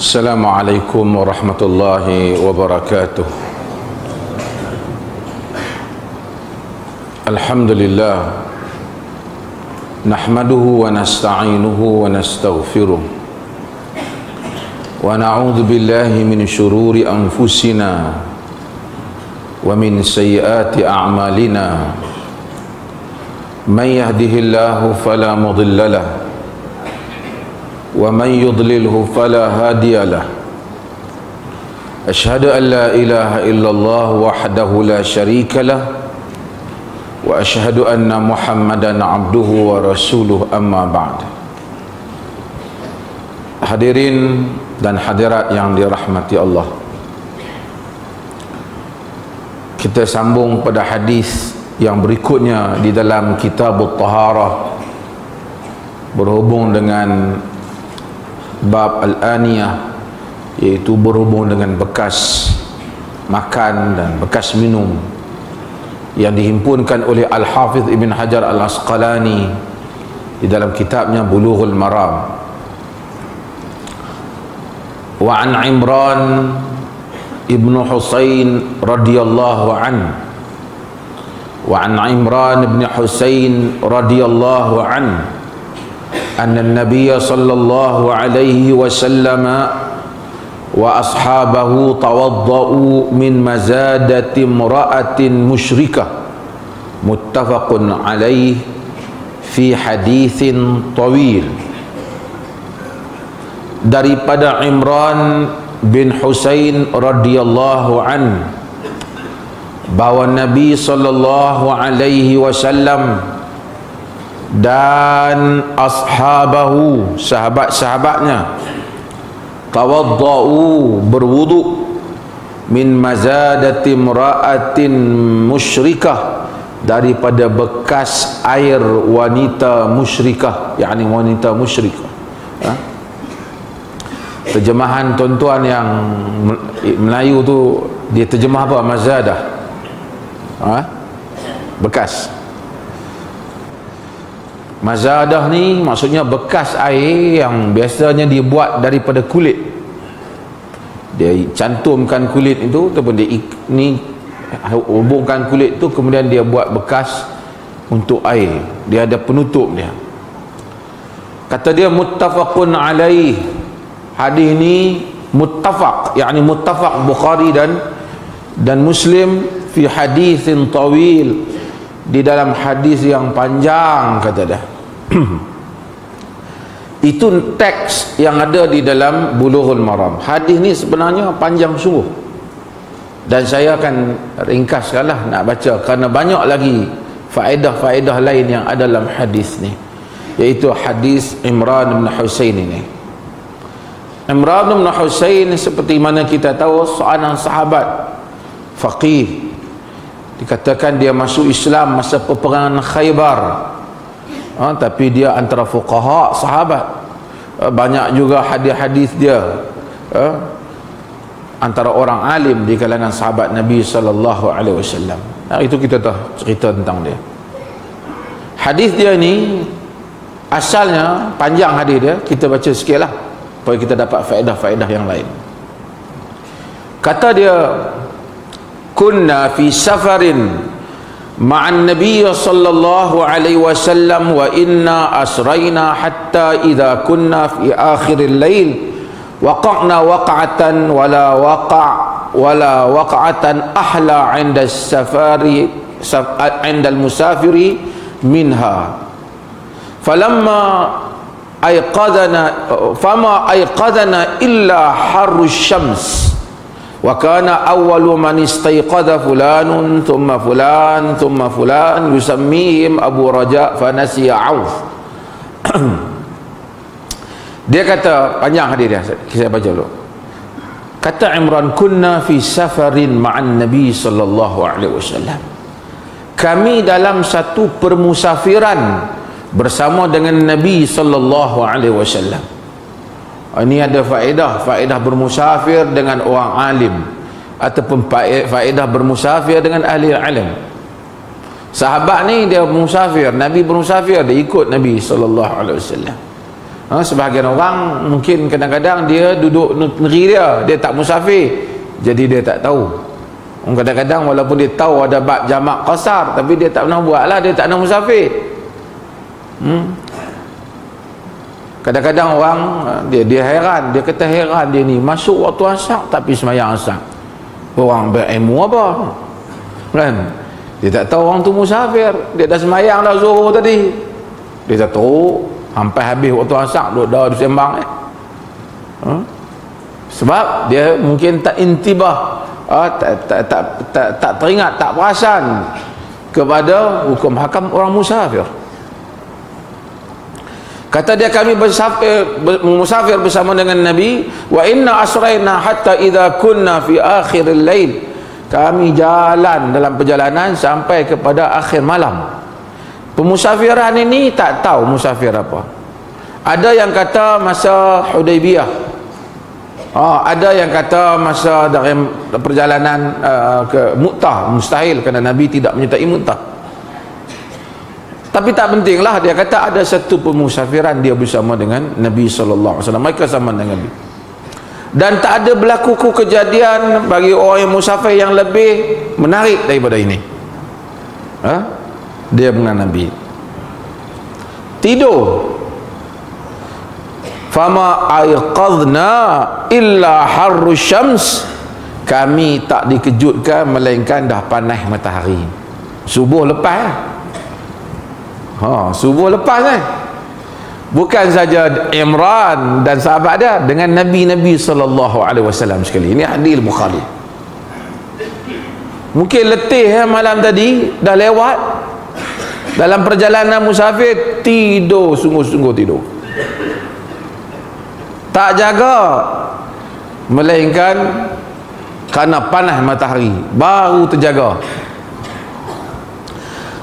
Assalamualaikum warahmatullahi wabarakatuh. Alhamdulillah, nahmaduhu wa nasta'inuhu wa nastaghfiruh, wa na'udzu billahi min syururi anfusina wa min sayyiati a'malina. Man yahdihillahu fala mudilla lahu wa man yudlilhu fala hadiya lah. Asyhadu an la ilaha illallah wahdahu la syarika lah wa asyhadu anna Muhammadan abduhu wa rasuluh, amma ba'd. Hadirin dan hadirat yang dirahmati Allah, kita sambung pada hadis yang berikutnya di dalam Kitabut Taharah, berhubung dengan bab al-aniyah, iaitu berhubung dengan bekas makan dan bekas minum, yang dihimpunkan oleh Al-Hafidh Ibn Hajar Al-Asqalani di dalam kitabnya Bulughul Maram. Wa an Imran ibn Husain radhiyallahu anhu, wa an Imran ibn Husain radhiyallahu anhu anna an-nabiy sallallahu alaihi wasallam wa ashabahu tawaddau min mazadati imra'atin musyrikah, muttafaqun alaih fi haditsin tawil. Daripada Imran bin Husain radhiyallahu an, bahwa Nabi sallallahu alaihi wasallam dan ashabahu, sahabat-sahabatnya, tawaddau, berwudu, min mazadati imra'atin musyrikah, daripada bekas air wanita musyrikah, yakni wanita musyrikah. Terjemahan tuan-tuan yang Melayu tu, dia terjemah apa? Mazadah, bekas. Mazadah ni maksudnya bekas air yang biasanya dibuat daripada kulit. Dia cantumkan kulit itu, ataupun dia ni hubungkan kulit itu, kemudian dia buat bekas untuk air. Dia ada penutup dia. Kata dia muttafaqun alaih. Hadis ni muttafaq, yakni muttafaq Bukhari dan Muslim fi haditsin tawil, di dalam hadis yang panjang, kata dia. Itu teks yang ada di dalam Bulughul Maram. Hadis ni sebenarnya panjang sungguh, dan saya akan ringkaskanlah nak baca, kerana banyak lagi faedah-faedah lain yang ada dalam hadis ni, iaitu hadis Imran bin Husain ini. Imran bin Husain seperti mana kita tahu, seorang sahabat faqih. Dikatakan dia masuk Islam masa peperangan Khaybar, tapi dia antara fuqaha sahabat. Banyak juga hadis-hadis dia, antara orang alim di kalangan sahabat Nabi sallallahu alaihi wasallam. Itu kita tahu cerita tentang dia. Hadis dia ni asalnya panjang, hadis dia kita baca sikitlah supaya kita dapat faedah-faedah yang lain. Kata dia, kunna fi safarin ma'an nabiy sallallahu alaihi wasallam wa inna asrayna hatta idha kunna fi akhiril lail waqa'na waq'atan wala waq'atan ahla 'inda as-safari 'inda al-musafiri minha falamma ayqadana illa harru syams wa kana awwalu man istayqadha fulanun thumma fulan thumma fulan yusammihim Abu Raja fa nasiya Auf. Dia kata, panjang hadis dia, saya baca dulu. Kata Imran, kunna fi safarin ma'an Nabi sallallahu alaihi wasallam, kami dalam satu permusafiran bersama dengan Nabi sallallahu alaihi wasallam. Ini ada faedah bermusafir dengan orang alim, ataupun faedah bermusafir dengan ahli ilm. Sahabat ni dia musafir, Nabi bermusafir, dia ikut Nabi sallallahu alaihi wasallam. Sebahagian orang mungkin kadang-kadang dia duduk negeri dia tak musafir, jadi dia tak tahu. Kadang-kadang walaupun dia tahu ada bab jamak qasar, tapi dia tak pernah buat lah, dia tak pernah musafir. Kadang-kadang orang dia heran, dia kata heran dia ni masuk waktu asar tapi semayang asar. Orang berilmu apa? Kan? Dia tak tahu orang tu musafir, dia dah semayang dah zuhur tadi. Dia tak tahu sampai habis waktu asar duduk dah sembang sebab dia mungkin tak intibah, tak teringat, tak perasan kepada hukum hakam orang musafir. Kata dia, kami musafir bersama dengan Nabi, wa inna asrayna hatta idza kunna fi akhiril lail. Kami jalan dalam perjalanan sampai kepada akhir malam. Pemusafiran ini tak tahu musafir apa. Ada yang kata masa Hudaybiyah, ada yang kata masa dari perjalanan ke Mu'tah, mustahil kerana Nabi tidak menyertai Mu'tah. Tapi tak pentinglah, dia kata ada satu pemusafiran dia bersama dengan Nabi SAW, mereka sama dengan Nabi. Dan tak ada berlaku kejadian bagi orang yang musafir yang lebih menarik daripada ini. Dia dengan Nabi tidur. Fama aiqadna illa harru syams. Kami tak dikejutkan melainkan dah panas matahari. Subuh lepas subuh lepas bukan saja Imran dan sahabat dia, dengan Nabi-Nabi SAW sekali. Ini hadis Bukhari. Mungkin letih malam tadi dah lewat dalam perjalanan musafir, tidur, sungguh-sungguh tidur, tak jaga, melainkan kerana panas matahari baru terjaga.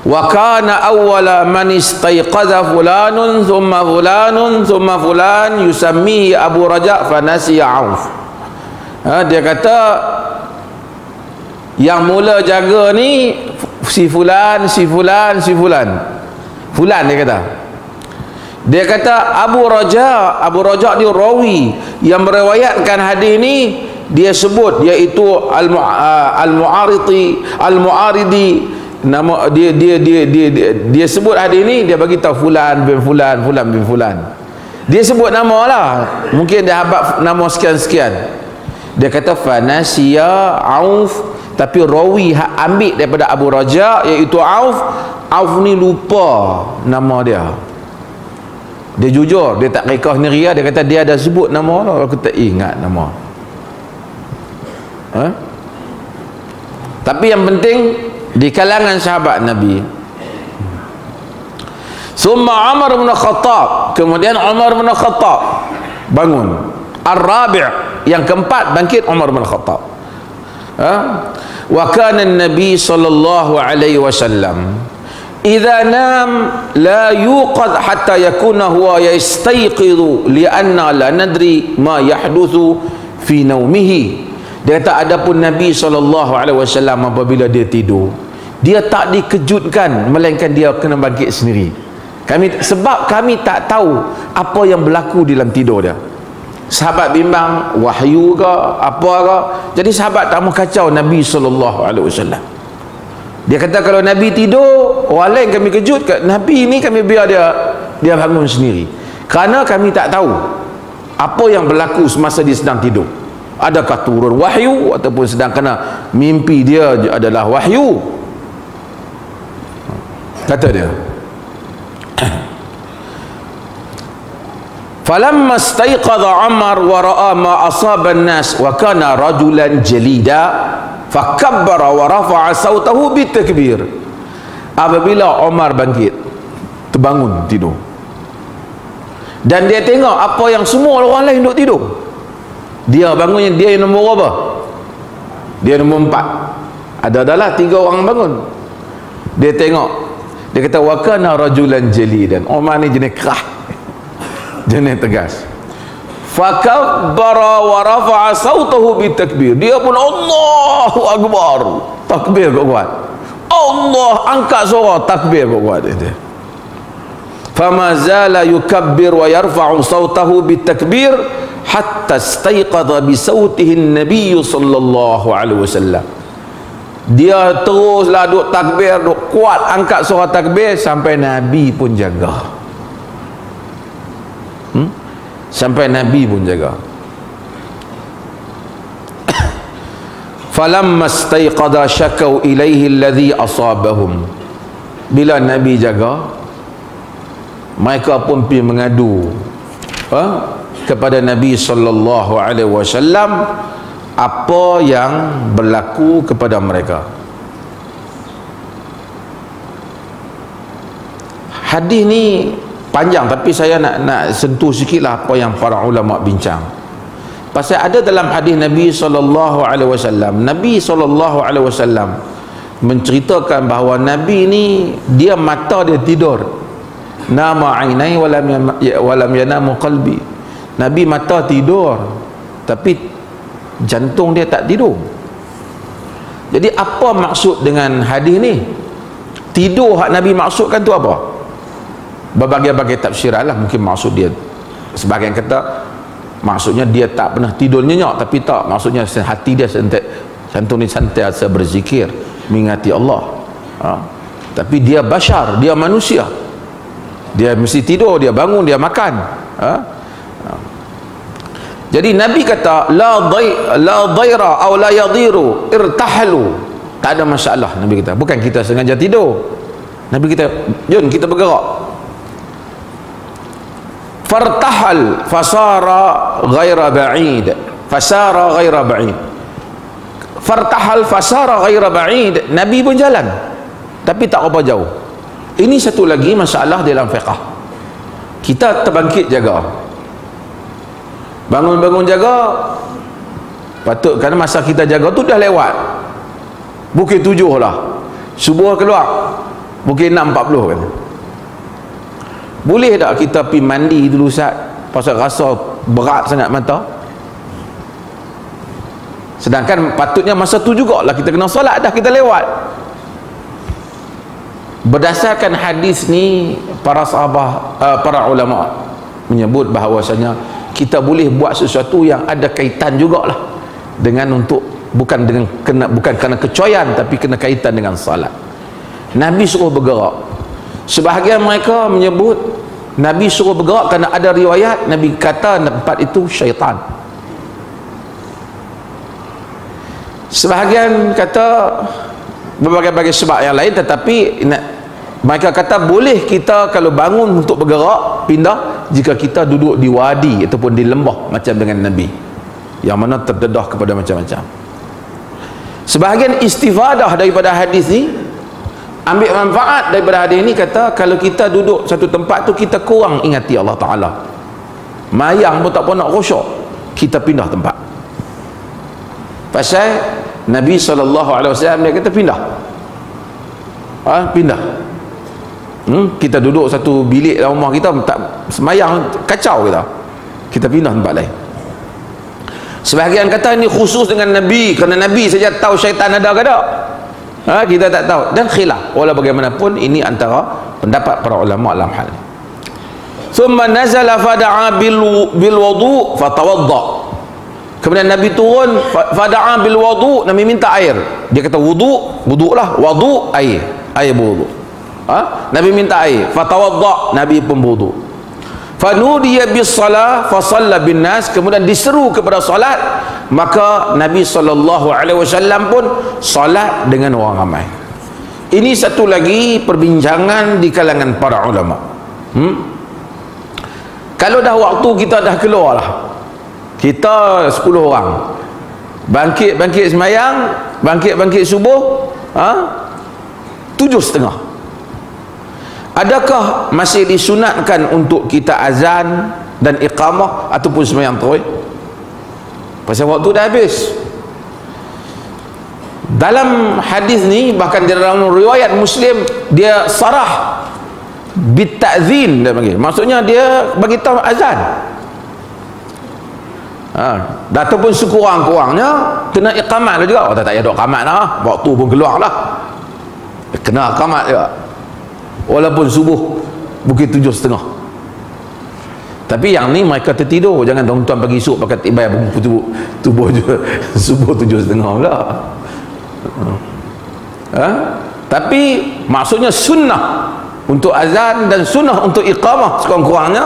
Wa kana awwala man istayqadha fulanun thumma fulanun thumma fulan yusammihi Abu Raja' fa nasiya Auf. Dia kata yang mula jaga ni si fulan, si fulan, si fulan. Fulan dia kata Abu Raja' dia rawi yang meriwayatkan hadis ni, dia sebut iaitu al-Mu'aridi. Nama dia sebut hadis ni, dia bagi tahu fulan bin fulan, fulan bin fulan. Dia sebut nama lah, mungkin dia habaq nama sekian-sekian. Dia kata fanasiya Auf, tapi rawi ambil daripada Abu Raja' iaitu Auf ni lupa nama dia. Dia jujur, dia tak reka sendiri. Dia kata dia ada sebut nama lah, aku tak ingat nama. Tapi yang penting di kalangan sahabat Nabi. Summa Umar bin Khattab, kemudian Umar bin Khattab bangun. Ar-Rabi', yang keempat bangkit Umar bin Khattab. Wa kana an-nabi sallallahu alaihi wasallam idza nam la yuqad hatta yakuna huwa yastayqidu li'anna la nadri ma yahduthu fi naumihi. Dia kata adapun Nabi SAW apabila dia tidur, dia tak dikejutkan melainkan dia kena bangkit sendiri. Sebab kami tak tahu apa yang berlaku dalam tidur dia. Sahabat bimbang wahyu ke apa ke, jadi sahabat tak mau kacau Nabi SAW. Dia kata kalau Nabi tidur, orang lain kami kejut, Nabi ni kami biar dia bangun sendiri, kerana kami tak tahu apa yang berlaku semasa dia sedang tidur. Adakah turun wahyu ataupun sedang kena mimpi dia adalah wahyu. Kata dia, falamma istayqadha Umar wa ra'a ma asaba an-nas wa kana rajulan jalida fakabbara wa rafa'a sautahu bitakbir. Apabila Umar bangkit, terbangun tidur, dan dia tengok apa yang semua orang lain duduk tidur, dia bangunnya, dia yang nombor apa? Dia nombor 4. Adalah 3 orang bangun. Dia tengok, dia kata wa kana rajulan jalidan. Umar ni jenis kerah, jenis tegas. Fakabbara wa rafa'a sautahu bitakbir. Dia pun Allahu Akbar, takbir kuat. Allah angkat suara, takbir kuat dia. fama zala yukabbir wa yarfa'u sautahu bitakbir hatta istayqadha bi sautihi an-nabiy sallallahu alaihi wasallam. Dia teruslah duk takbir, duk kuat angkat suara takbir sampai Nabi pun jaga. Sampai Nabi pun jaga. Falamma istayqadha syakau ilaihi alladhi asabahum. Bila Nabi jaga, mereka pun pergi mengadu kepada Nabi sallallahu alaihi wasallam apa yang berlaku kepada mereka. Hadis ni panjang, tapi saya nak sentuh sikitlah apa yang para ulama bincang. Pasal ada dalam hadis Nabi sallallahu alaihi wasallam, Nabi sallallahu alaihi wasallam menceritakan bahawa Nabi ni dia mata dia tidur. Nama ainai walam yanamu qalbi. Nabi mata tidur tapi jantung dia tak tidur. Jadi apa maksud dengan hadis ni? Tidur hak Nabi maksudkan tu apa? Berbagai-bagai tafsiran lah. Mungkin maksud dia, sebahagian kata maksudnya dia tak pernah tidur nyenyak, tapi tak, maksudnya hati dia jantung ni sentiasa berzikir, mengingati Allah. Tapi dia bashar, dia manusia, dia mesti tidur, dia bangun, dia makan. Jadi Nabi kata la dhaira aw la yadhiru irtahalu. Tak ada masalah, Nabi kata. Bukan kita sengaja tidur. Nabi kata, jom kita bergerak. Fartahal fasara ghaira ba'id. Fasara ghaira ba'id. Fartahal fasara ghaira ba'id. Nabi pun jalan, tapi tak apa jauh. Ini satu lagi masalah dalam fiqh. Kita terbangkit jaga, bangun-bangun jaga, patut, kerana masa kita jaga tu dah lewat pukul 7 lah, subuh keluar pukul 6.40 kan. Boleh tak kita pergi mandi dulu Ustaz, pasal rasa berat sangat mata? Sedangkan patutnya masa tu jugalah kita kena solat, dah kita lewat. Berdasarkan hadis ni, para sahabat, para ulama menyebut bahawasanya kita boleh buat sesuatu yang ada kaitan jugalah dengan untuk bukan kerana kecoyan, tapi kena kaitan dengan salat. Nabi suruh bergerak. Sebahagian mereka menyebut Nabi suruh bergerak kerana ada riwayat Nabi kata tempat itu syaitan. Sebahagian kata berbagai-bagai sebab yang lain, tetapi mereka kata boleh kita kalau bangun untuk bergerak pindah jika kita duduk di wadi ataupun di lembah macam dengan Nabi, yang mana terdedah kepada macam-macam. Sebahagian istifadah daripada hadis ni, ambil manfaat daripada hadis ni, kata kalau kita duduk satu tempat tu kita kurang ingati Allah Ta'ala, mayang pun tak pun nak khusyuk, kita pindah tempat. Pasal Nabi SAW dia kata pindah, pindah. Kita duduk satu bilik dalam rumah kita tak semayang, kacau kita pindah tempat lain. Sebahagian kata ini khusus dengan Nabi, kerana Nabi saja tahu syaitan ada ke tak, kita tak tahu. Dan khilaf, walau bagaimanapun ini antara pendapat para ulama dalam hal ini. Thumma nazala fada'a bil wudu fatawadda. Kemudian Nabi turun, fada'a bil wudu, Nabi minta air. Dia kata wudu lah, wudu air berwudu. Nabi minta air, fatawadda, Nabi pun berwudu. Fanudiya bis salah fasalla bin nas, kemudian diseru kepada salat, maka Nabi SAW pun salat dengan orang ramai. Ini satu lagi perbincangan di kalangan para ulama. Kalau dah waktu kita dah keluar lah, kita 10 orang bangkit semayang, bangkit subuh 7:30. Adakah masih disunatkan untuk kita azan dan iqamah ataupun sembahyang tarawih? Pasal waktu dah habis. Dalam hadis ni, bahkan di dalam riwayat Muslim, dia sarah bita'zin, dia panggil. Maksudnya dia bagi tahu azan. Ataupun sekurang-kurangnya kena iqamat lah juga. Tak payah duk qamat lah, waktu pun keluar lah, kena iqamat juga. Walaupun subuh Bukit 7.30. Tapi yang ni mereka tertidur. Jangan tuan-tuan pagi esok pakai tibai tubuh je subuh 7.30 pula. Tapi maksudnya sunnah untuk azan dan sunnah untuk iqamah sekurang-kurangnya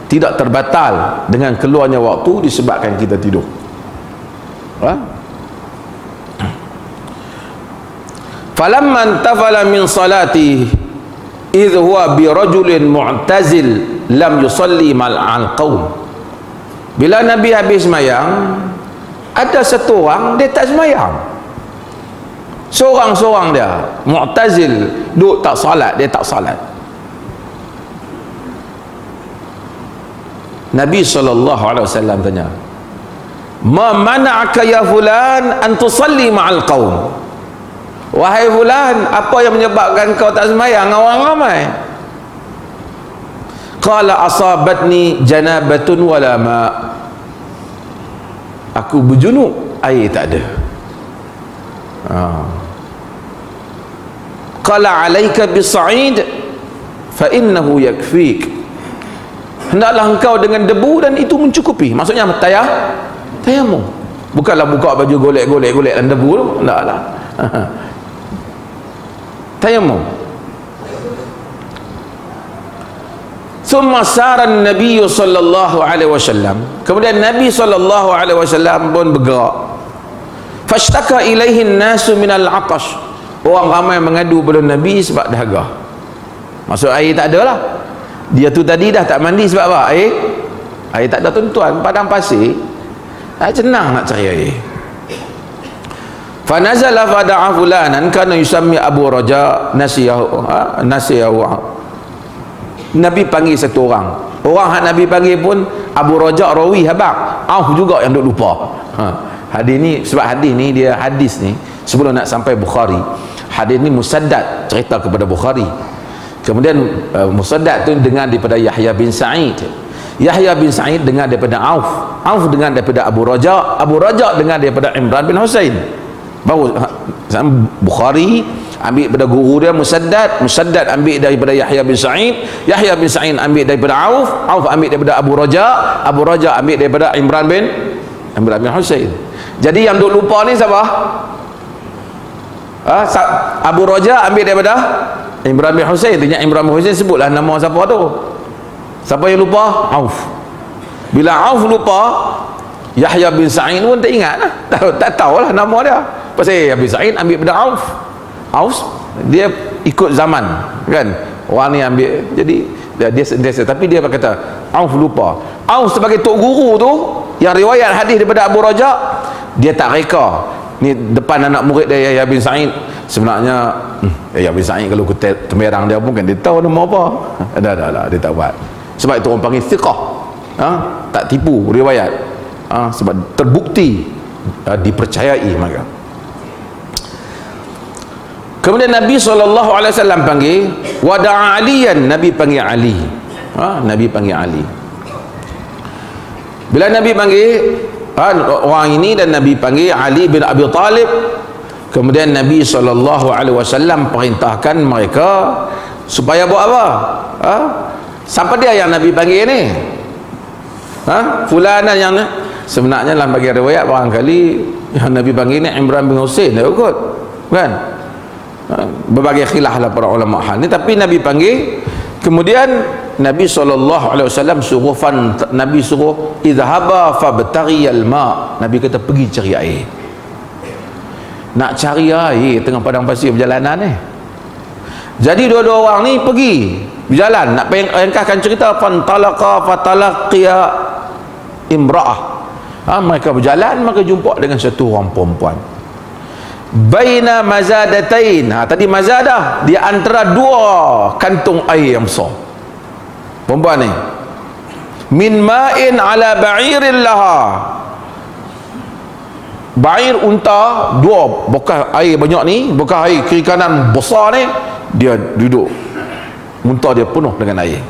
tidak terbatal dengan keluarnya waktu disebabkan kita tidur. Falamma intafala min salati idh huwa bi rajulin mu'tazil lam yusalli ma'al qaum. Bila Nabi habis sembahyang, ada satu orang dia tak sembahyang, seorang-seorang dia mu'tazil, duduk tak salat, dia tak salat. Nabi SAW tanya, ma mana'aka ya fulan an tusalli ma'al qaum. Wahai fulan, apa yang menyebabkan kau tak sembahyang dengan orang ramai? Qala asabatni janabatun wala ma. Aku berjunub, air tak ada. Qala alaika bisa'id fa innahu yakfik. Hendaklah engkau dengan debu dan itu mencukupi. Maksudnya tayamum. Bukanlah buka baju golek-golek dan debu tu. Hendaklah tayamum. Thumma sara an-nabiy sallallahu alaihi wasallam. Kemudian Nabi sallallahu alaihi wasallam pun bergerak. Fashtaka ilaihi an-nasu min al-'atash. Orang ramai mengadu pada Nabi sebab dahaga. Maksud air tak ada lah. Dia tu tadi dah tak mandi sebab apa? Air tak ada tuan-tuan, padang pasir. Senang nak cari air. Fanazala fada'a fulanan kana yusammi Abu Raja nasiyahu. Nabi panggil satu orang. Orang yang Nabi panggil pun Abu Raja rawi habaq. Juga yang duk lupa. Hadis ni, sebab hadis ni dia hadis ni sebelum nak sampai Bukhari. Hadis ni musaddad cerita kepada Bukhari. Kemudian musaddad tu dengar daripada Yahya bin Sa'id. Yahya bin Sa'id dengar daripada Auf dengar daripada Abu Raja dengar daripada Imran bin Husain. Baru Bukhari ambil daripada guru dia Musaddad ambil daripada Yahya bin Sa'id ambil daripada Auf ambil daripada Abu Raja ambil daripada Imran bin Husain. Jadi yang duk lupa ni siapa? Abu Raja ambil daripada Imran bin Husain. Tanya Imran bin Husain, sebutlah nama siapa tu. Siapa yang lupa? Auf. Bila Auf lupa, Yahya bin Sa'id pun tak ingat lah. Tak tahulah nama dia. Pasal Yahya bin Sa'id ambil daripada Auf dia ikut zaman kan, orang ni ambil, jadi dia sentiasa, tapi dia berkata Auf lupa. Auf sebagai tok guru tu yang riwayat hadis daripada Abu Raja, dia tak reka ni depan anak murid dia Yahya bin Sa'id. Sebenarnya Yahya bin Sa'id kalau kita temerang dia pun kan dia tahu nama apa. Dah dia tak buat. Sebab itu orang panggil thiqah. Tak tipu riwayat. Sebab terbukti dipercayai maka. Kemudian Nabi SAW panggil wada'a aliyan, Nabi panggil Ali. Nabi panggil Ali. Bila Nabi panggil orang ini dan Nabi panggil Ali bin Abi Talib, kemudian Nabi SAW perintahkan mereka supaya buat apa? Siapa dia yang Nabi panggil ni? Fulanan yang sebenarnya dalam bagi riwayat barangkali yang Nabi panggil ni Imran bin Husain dia kot, kan? Berbagai khilaf lah para ulama hal ni, tapi Nabi panggil. Kemudian Nabi SAW suruh Nabi suruh idhaba fabtaghiyal ma. Nabi kata pergi cari air. Nak cari air tengah padang pasir perjalanan ni. Jadi dua-dua orang ni pergi berjalan nak ringkaskan cerita, fantalaqa fatalaqiya imra'ah. Mereka berjalan, maka jumpa dengan satu orang perempuan baina mazadatain. Tadi mazadah di antara dua kantung air yang besar. Perempuan ni min ma'in ala ba'irin laha. Ba'ir unta dua, bekas air banyak ni, bekas air kiri kanan besar ni, dia duduk, unta dia penuh dengan air.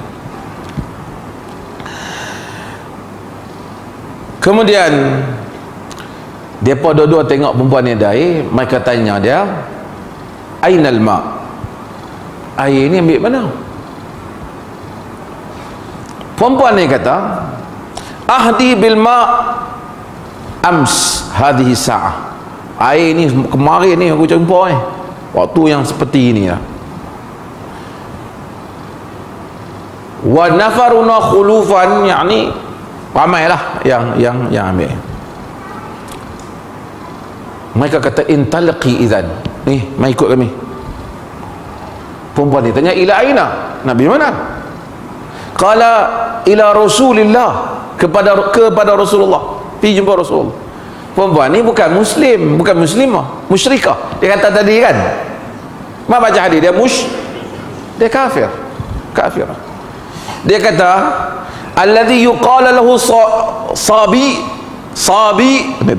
Kemudian depa dua-dua tengok perempuan ni ada air, mereka tanya dia, ainal ma, air ni ambil mana? Perempuan ni kata, ahdi bil ma' ams hadhihi sa'ah. Air ni kemarin ni aku jumpa waktu yang seperti ini lah. Wa nafaruna khulufan, yakni ramailah yang ambil. Mereka kata intalqi idzan. Mai ikut kami. Perempuan ni tanya, ila aina? Nabi mana? Qala ila Rasulillah, kepada Rasulullah. Pergi jumpa Rasul. Perempuan ni bukan muslim, bukan muslimah, musyrikah. Dia kata tadi kan, mak baca hadis, dia kafir. Dia kata alladhi yuqala lahu sabi,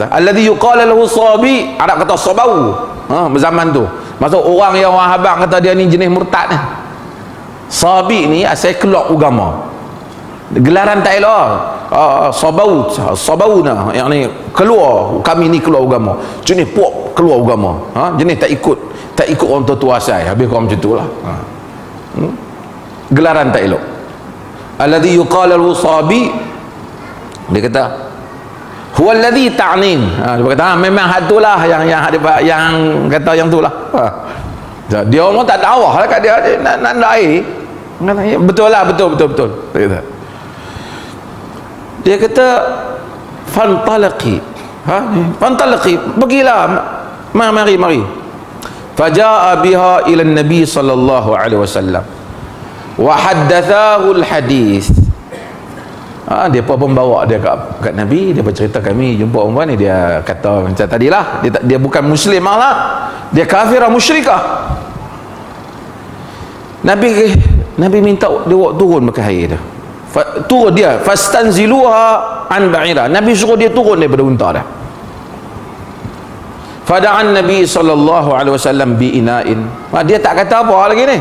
alladhi yuqala lahu sabi, Arab kata sabau. Zaman tu maksud orang yang orang habaq kata dia ni jenis murtad ni. Sabi ni asal keluar agama, gelaran tak elok. Sabauna, yang ni keluar, kami ni keluar agama, jenis puak keluar agama, jenis tak ikut orang tua asal. Habis kau macam tu lah. Gelaran tak elok. Alladhi yuqala lahu sabi, dia kata huwa alladhi ta'nin. Dia kata memang hatulah yang kata yang tu lah. Dia orang tak dakwah lah kat dia, nak air. Betul lah, betul. Dia kata fantalaqi, pergilah, mari. Faja'a biha ila Nabi sallallahu alaihi wasallam wa haddathahu al-hadis. Dia pun bawa dia kat Nabi, dia bercerita kami jumpa perempuan ni, dia kata macam tadilah, dia bukan muslimah lah, dia kafirah musyrikah. Nabi minta dia turun bekas air dia. Turun dia, fastanziluha an ba'ira. Nabi suruh dia turun daripada unta dah. Fada'an Nabi sallallahu alaihi wasallam bi ina'in. Dia tak kata apa lagi ni,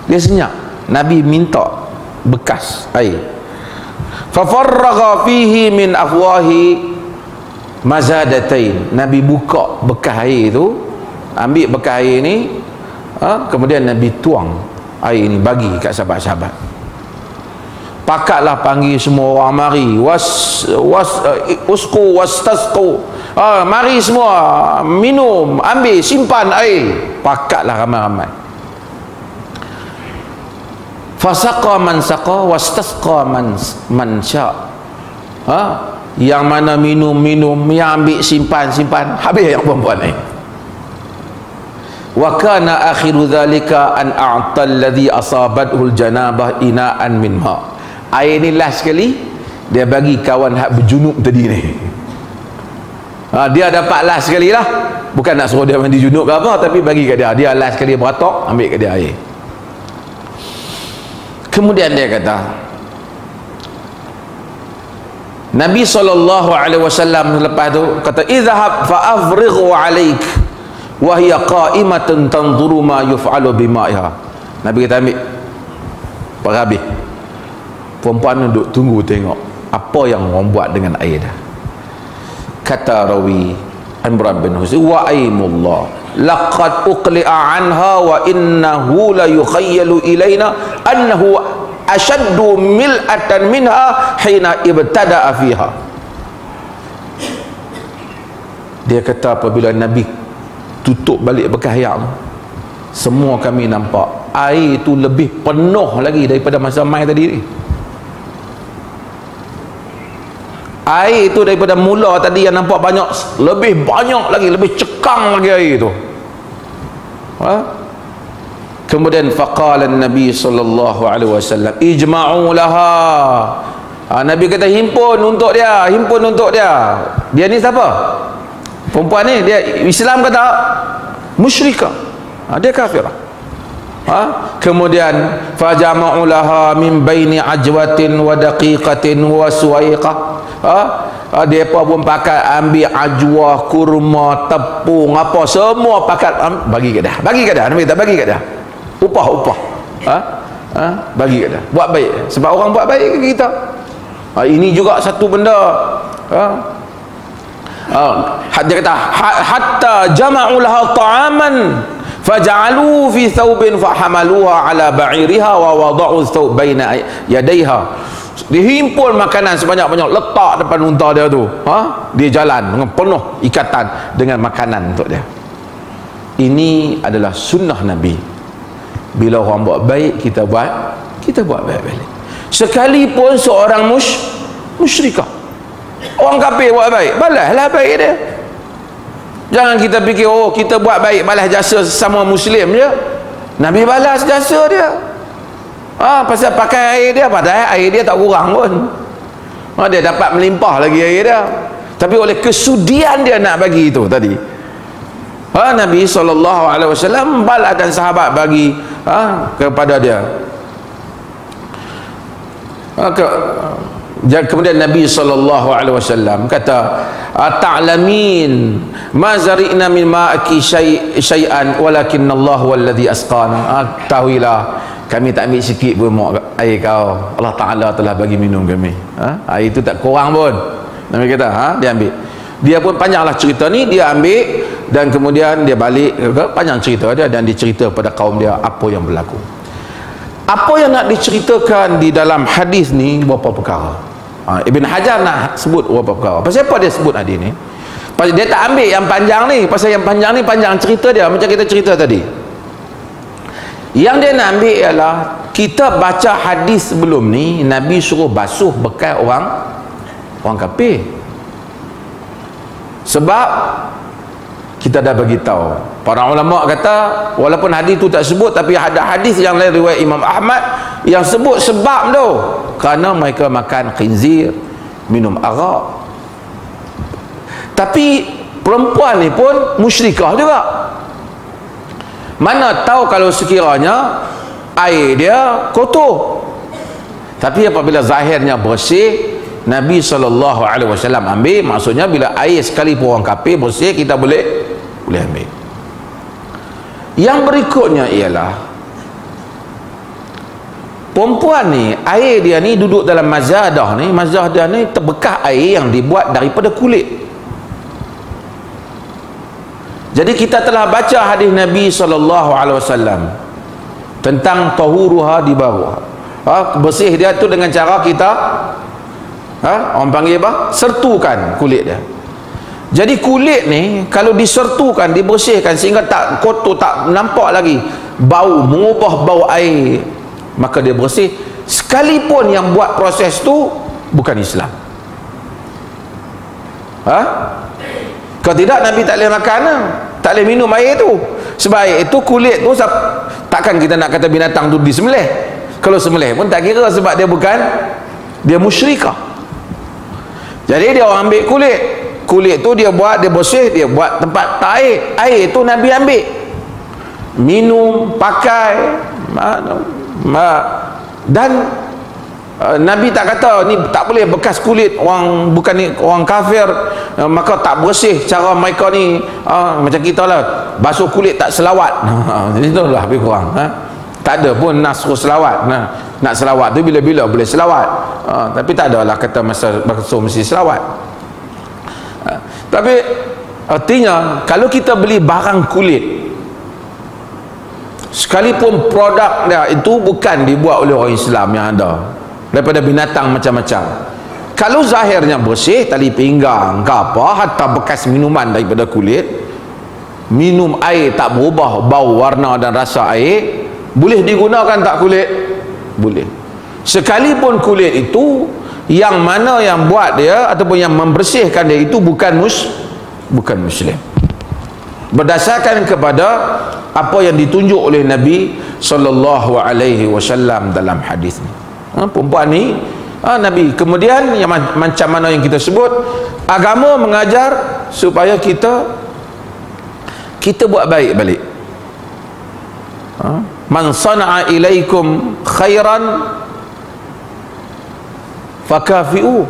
dia senyap. Nabi minta bekas air. Fafarragha fihi min afwahi mazadatain. Nabi buka bekas air tu, ambil bekas air ni, kemudian Nabi tuang air ni bagi kat sahabat-sahabat. Pakatlah panggil semua orang, mari usqu wastasqu, mari semua minum, ambil, simpan air. Pakatlah ramai-ramai. Fasaqa man saqa wastasqa man sya'. Yang mana minum, yang ambil, simpan. Habis yang perempuan ni. Wa kana akhiru dhalika an a'ta alladhi asabathu al-janabah ina'an min ma'. Air ni last sekali dia bagi kawan hak berjunub tadi ni. Dia dapat last sekali lah, bukan nak suruh dia mandi junub ke apa, tapi bagi kat dia last sekali beratok, ambil kat dia air. Kemudian dia kata, Nabi SAW lepas tu kata, idhab fa'afrighu alaik wa hiya qa'imatun tanzuru ma yuf'alu bima'iha. Nabi kata, ambil habis. Perempuan duduk tunggu tengok apa yang orang buat dengan air dah. Kata rawi Imran bin Husain, wa aimullah laqad uqli'a anha wa innahu la yukhayyalu ilaina annahu ashaddu mil'atan minha hina ibtada'a fiha. Dia kata apabila Nabi tutup balik bekas air, semua kami nampak air itu lebih penuh lagi daripada masa mai tadi ni. Air itu daripada mula tadi yang nampak banyak, lebih banyak lagi, lebih cekang lagi air itu. Kemudian faqala Nabi sallallahu alaihi wasallam, ijma'u laha. Nabi kata himpun untuk dia. Dia ni siapa? Perempuan ni, dia Islam kata musyrikah, dia kafirah. Kemudian fajama'u laha min baini ajwatin wa daqiqatin wa suwaiqah. Dia pun pakai ambil ajwah, kurma, tepung, apa semua pakat bagi kat dia. Nabi kata bagi kat dia upah. Bagi kat dia, buat baik. Sebab orang buat baik ke kita. Ini juga satu benda. Dia kata hatta jama'u laha ta'aman faja'alu fi thawbin fahamaluha ala ba'iriha wa wada'u thawb baina yadayha Dia himpun makanan sebanyak-banyak, letak depan unta dia tu. Dia jalan dengan penuh ikatan dengan makanan untuk dia. Ini adalah sunnah Nabi. Bila orang buat baik, kita buat baik-baik. Sekalipun seorang musyrikah, orang kafir buat baik, balaslah baik dia. Jangan kita fikir, oh kita buat baik balas jasa sesama Muslim je. Nabi balas jasa dia. Pasal pakai air dia, padahal air dia tak kurang pun. Dia dapat melimpah lagi air dia. Tapi oleh kesudian dia nak bagi itu tadi, Nabi SAW balas dan sahabat bagi kepada dia. Kemudian Nabi SAW kata, ta'lamin ma zari'na min ma'aki syai'an walakinna Allah walladhi asqana. Tahuilah, kami tak ambil sikit pun air kau, Allah Ta'ala telah bagi minum kami. Air itu tak kurang pun. Nabi kata, dia ambil. Dia pun panjanglah cerita ni, dia ambil dan kemudian dia balik, panjang cerita dia, dan dia cerita pada kaum dia apa yang berlaku. Apa yang nak diceritakan di dalam hadis ni beberapa perkara. Ibn Hajar nak sebut beberapa perkara. Pasal apa dia sebut hadis ni? Pasal dia tak ambil yang panjang ni. Pasal yang panjang ni panjang cerita dia, macam kita cerita tadi. Yang dia nak ambil ialah, kita baca hadis sebelum ni, Nabi suruh basuh bekas orang kafir. Sebab kita dah bagi tahu, para ulama kata walaupun hadis tu tak sebut, tapi ada hadis yang lain riwayat Imam Ahmad yang sebut sebab tu, kerana mereka makan khinzir, minum arak. Tapi perempuan ni pun musyrikah juga. Mana tahu kalau sekiranya air dia kotor. Tapi apabila zahirnya bersih, Nabi SAW ambil. Maksudnya bila air sekali pun orang kafir bersih, kita boleh ambil. Yang berikutnya ialah, perempuan ni, air dia ni duduk dalam mazadah ni. Mazadah dia ni terbekas air yang dibuat daripada kulit. Jadi kita telah baca hadis Nabi SAW tentang tahuruha di bawah. Bersih dia tu dengan cara kita, orang panggil apa? Sertukan kulit dia. Jadi kulit ni kalau disertukan, dibersihkan sehingga tak kotor, tak nampak lagi bau, mengubah bau air, maka dia bersih. Sekalipun yang buat proses tu bukan Islam. Kalau tidak, Nabi tak boleh makan, tak boleh minum air tu. Sebab air itu, kulit tu, takkan kita nak kata binatang tu disembelih. Kalau sembelih pun tak kira, sebab dia bukan, dia musyrikah. Jadi dia orang ambil kulit tu, dia buat, dia bersih, dia buat tempat air tu Nabi ambil, minum, pakai, dan Nabi tak kata ni tak boleh bekas kulit orang, bukan ni orang kafir, maka tak bersih cara mereka ni. Macam kita lah, basuh kulit tak selawat. Itulah lebih kurang. Tak ada pun nas suruh selawat. Nak selawat tu bila-bila boleh selawat. Tapi tak ada lah kata masa basuh mesti selawat. Tapi artinya kalau kita beli barang kulit, sekalipun produk dia itu bukan dibuat oleh orang Islam yang ada, daripada binatang macam-macam, kalau zahirnya bersih, tali pinggang ke apa, hatta bekas minuman daripada kulit, minum air tak berubah bau, warna dan rasa air, boleh digunakan tak kulit? Boleh. Sekalipun kulit itu yang mana yang buat dia ataupun yang membersihkan dia itu bukan Muslim, berdasarkan kepada apa yang ditunjuk oleh Nabi SAW dalam hadis ni. Perempuan ni, Nabi kemudian yang macam mana yang kita sebut, agama mengajar supaya kita buat baik balik. Man sana'a ilaikum khairan fakafi'u.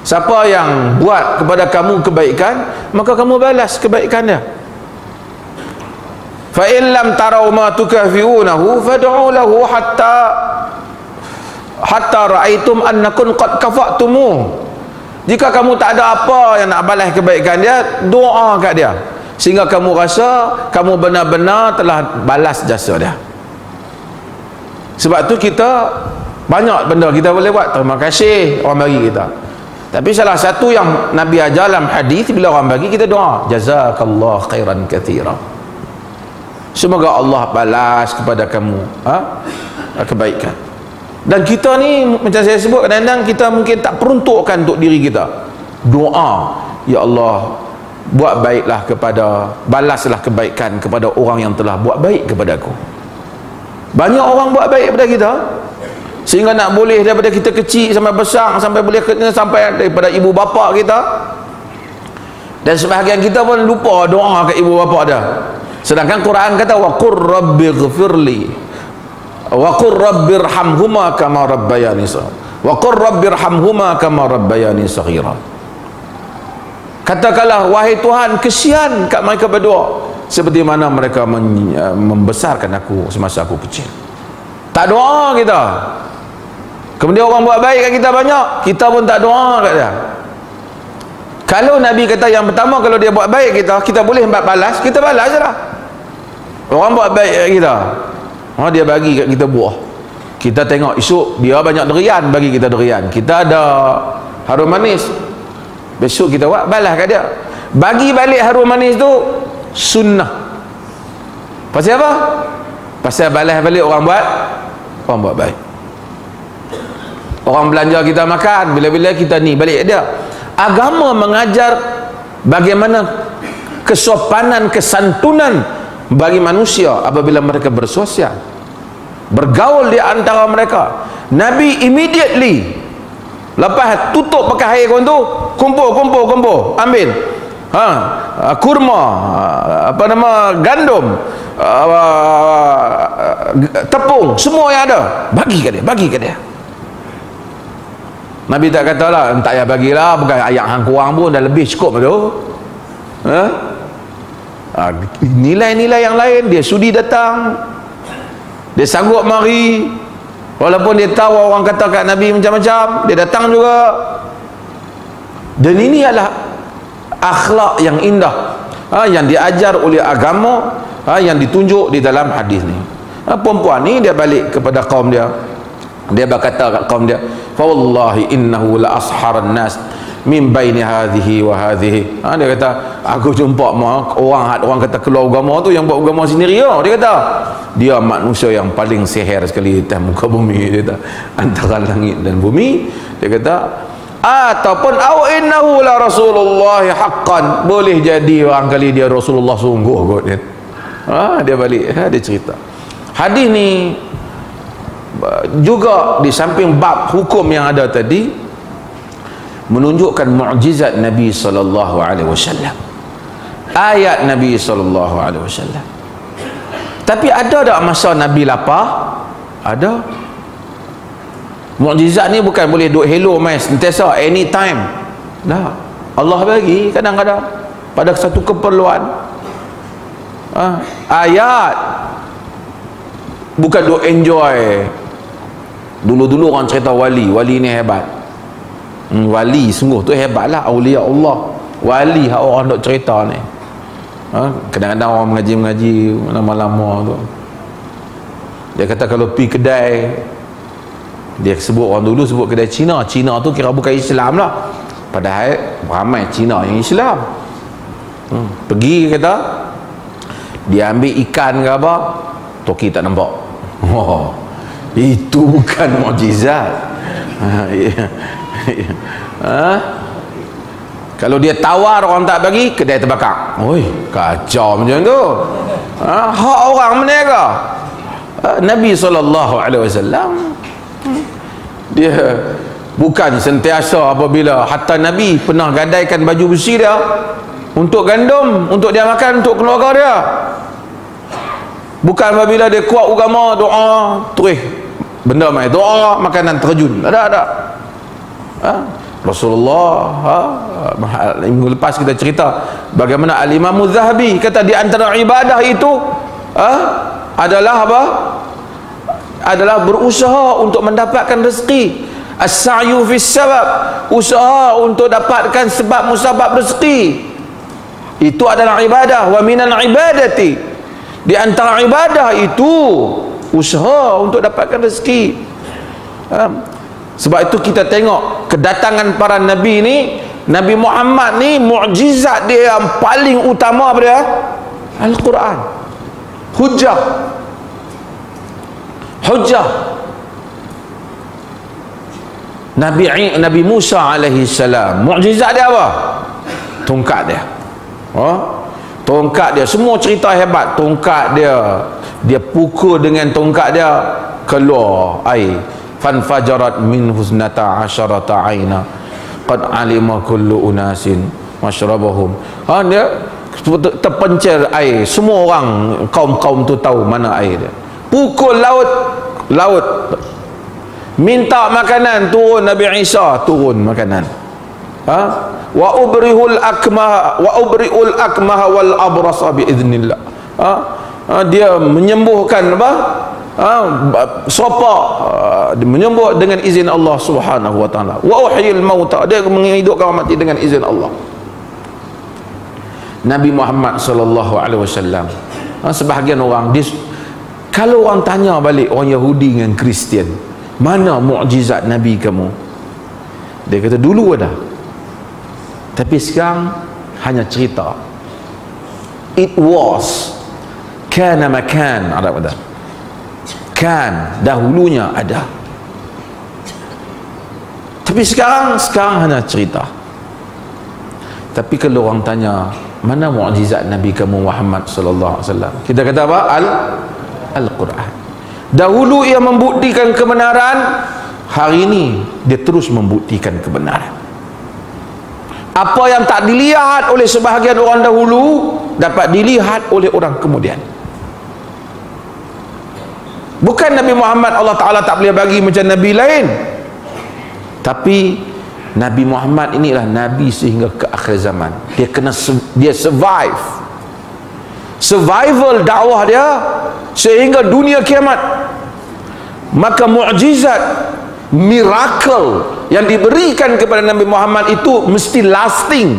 Siapa yang buat kepada kamu kebaikan, maka kamu balas kebaikan dia. Fa in lam tarau ma tukafi'unahu fad'u lahu hatta ra'aitum annakum qad kafa'tumu. Jika kamu tak ada apa yang nak balas kebaikan dia, doa kat dia sehingga kamu rasa kamu benar-benar telah balas jasa dia. Sebab tu kita banyak benda kita boleh buat, terima kasih orang bagi kita. Tapi salah satu yang Nabi ajar dalam hadis, bila orang bagi kita doa, jazakallah khairan katsira, semoga Allah balas kepada kamu kebaikan. Dan kita ni macam saya sebut, kadang-kadang kita mungkin tak peruntukkan untuk diri kita doa, ya Allah buat baiklah balaslah kebaikan kepada orang yang telah buat baik kepada aku. Banyak orang buat baik kepada kita, sehingga nak boleh daripada kita kecil sampai besar, sampai boleh sampai daripada ibu bapa kita, dan sebahagian kita pun lupa doa ke ibu bapa dah. Sedangkan Quran kata wa qur rabbighfirli wa qur rabbirhamhuma kama rabbayani saghira, wa qur rabbirhamhuma kama rabbayani saghira. Katakanlah, wahai Tuhan, kesian kat mereka berdua seperti mana mereka membesarkan aku semasa aku kecil. Tak doa kita. Kemudian orang buat baik kat kita banyak, kita pun tak doa kat dia. Kalau Nabi kata yang pertama, kalau dia buat baik kita boleh balas, kita balas je lah. Orang buat baik kat kita, dia bagi kat kita buah, kita tengok esok dia banyak durian, bagi kita durian. Kita ada harum manis, besok kita buat balas kat dia. Bagi balik harum manis tu sunnah. Pasal apa? Pasal balas balik orang buat baik. Orang belanja kita makan, bila-bila kita ni balik dia. Agama mengajar bagaimana kesopanan, kesantunan bagi manusia apabila mereka bersosial, bergaul di antara mereka. Nabi immediately lepas tutup bekas air tu, kumpul, ambil kurma, gandum, tepung, semua yang ada, bagi ke dia. Nabi tak katalah tak payah bagilah, bukan ayat hang kurang pun dah lebih cukup tu. Nilai-nilai yang lain, dia sudi datang, dia sanggup mari, walaupun dia tahu orang kata kat Nabi macam-macam, dia datang juga. Dan ini adalah akhlak yang indah, yang diajar oleh agama, yang ditunjuk di dalam hadis ni. Perempuan ni dia balik kepada kaum dia, dia berkata kat kaum dia, fa wallahi innahu la asharan nas min baini hadhihi wa hadhihi. Dia kata, aku jumpa orang kata keluar agama tu yang buat agama sendiri. Dia kata dia manusia yang paling seher sekali di atas muka bumi. Dia kata antara langit dan bumi. Dia kata ataupun au innahu la rasulullah haqqan, boleh jadi orang kali dia Rasulullah sungguh kot dia. Dia balik, dia cerita. Hadis ni juga di samping bab hukum yang ada tadi, menunjukkan mukjizat Nabi sallallahu alaihi wasallam, ayat Nabi sallallahu alaihi wasallam. Tapi ada tak masa Nabi lapar? Ada. Mukjizat ni bukan boleh duk hello mai sentiasa anytime. Dah. Allah bagi kadang-kadang pada satu keperluan. Ayat bukan duk enjoy. Dulu-dulu orang cerita wali ni hebat. Wali sungguh tu hebatlah, aulia Allah. Wali hak orang duk cerita ni. Kadang-kadang orang mengaji lama-lama tu, dia kata kalau pergi kedai, dia sebut orang dulu sebut kedai Cina tu kira bukan Islam lah, padahal ramai Cina yang Islam. Pergi kata dia ambil ikan ke apa, toki tak nampak. Itu bukan mukjizat. Kalau dia tawar orang tak bagi, kedai terbakar. Oi, kacau macam tu. Hak orang meniaga. Nabi SAW dia bukan sentiasa apabila, hatta Nabi pernah gadaikan baju besi dia untuk gandum, untuk dia makan, untuk keluarga dia. Bukan apabila dia kuat agama, doa terus benda mai, doa makanan terjun. Ada. Rasulullah minggu lepas kita cerita bagaimana Al-Imam Az-Zahabi kata di antara ibadah itu adalah apa? Adalah berusaha untuk mendapatkan rezeki. As-sa'yu fis sabab, usaha untuk dapatkan sebab musabab rezeki. Itu adalah ibadah. Wa minal ibadati, di antara ibadah itu usaha untuk dapatkan rezeki. Sebab itu kita tengok kedatangan para nabi ni, Nabi Muhammad ni mukjizat dia yang paling utama apa dia? Al-Quran. Hujjah. Nabi Musa alaihi salam, mukjizat dia apa? Tongkat dia. Tongkat dia, semua cerita hebat. Tongkat dia pukul dengan tongkat dia, keluar air. Fanfajarat min husnata asyarata aina qad alima kullu unasin mashrabahum. Dia terpencil air, semua orang kaum-kaum tu tahu mana air dia. Pukul laut minta makanan, turun Nabi Isa, turun makanan. Wa ubrihul akmaha wal abrasa bi idznillah. Dia menyembuhkan apa? Sopak, menyembuh dengan izin Allah Subhanahu wa taala. Wa uhyil mauta, dia menghidupkan orang mati dengan izin Allah. Nabi Muhammad sallallahu alaihi wasallam, sebahagian orang kalau orang tanya balik, orang Yahudi dengan Kristian, mana mukjizat Nabi kamu? Dia kata dulu ada, tapi sekarang hanya cerita. It was, kana makan, ada kan, dahulunya ada, tapi sekarang hanya cerita. Tapi kalau orang tanya mana mukjizat Nabi kamu Muhammad sallallahu alaihi wasallam, kita kata apa? Al-Quran. Dahulu ia membuktikan kebenaran, hari ini dia terus membuktikan kebenaran. Apa yang tak dilihat oleh sebahagian orang dahulu dapat dilihat oleh orang kemudian. Bukan Nabi Muhammad Allah Ta'ala tak boleh bagi macam Nabi lain, tapi Nabi Muhammad inilah Nabi sehingga ke akhir zaman. Dia survival dakwah dia sehingga dunia kiamat. Maka mukjizat, miracle yang diberikan kepada Nabi Muhammad itu mesti lasting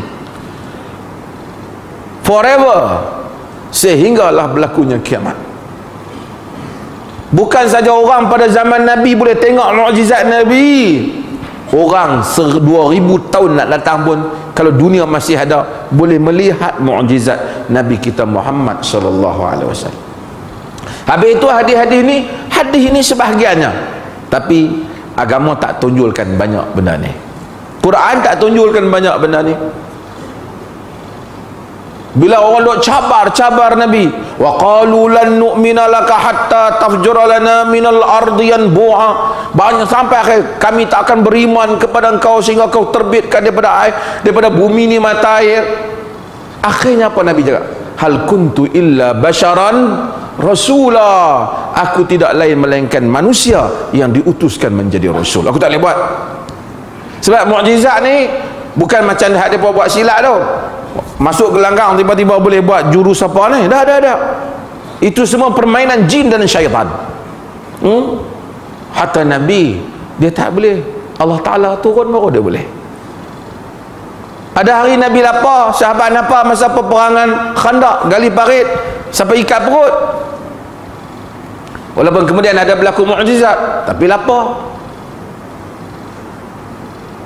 forever, sehinggalah berlakunya kiamat. Bukan saja orang pada zaman Nabi boleh tengok mukjizat Nabi, orang 2000 tahun nak datang pun, kalau dunia masih ada, boleh melihat mukjizat Nabi kita Muhammad sallallahu alaihi wasallam. Habis itu hadis ini sebahagiannya, tapi agama tak tunjulkan banyak benda ni. Quran tak tunjulkan banyak benda ni. Bila orang duk cabar Nabi, wa qalu lan nu'mina laka hatta tafjura lana minal ardi yanbu'a, banyak sampai akhir, kami tak akan beriman kepada engkau sehingga kau terbitkan daripada bumi ni mata air. Akhirnya apa Nabi cakap? Hal kuntu illa basyaran rasula, aku tidak lain melainkan manusia yang diutuskan menjadi rasul. Aku tak boleh buat. Sebab mukjizat ni bukan macam hak depa buat silat tu, masuk gelanggang tiba-tiba boleh buat jurus apa ni. Dah. Itu semua permainan jin dan syaitan. Hatta Nabi dia tak boleh, Allah Ta'ala turun baru dia boleh. Ada hari Nabi lapar, sahabat lapar masa peperangan Khandaq, gali parit sampai ikat perut. Walaupun kemudian ada berlaku mukjizat, tapi lapar.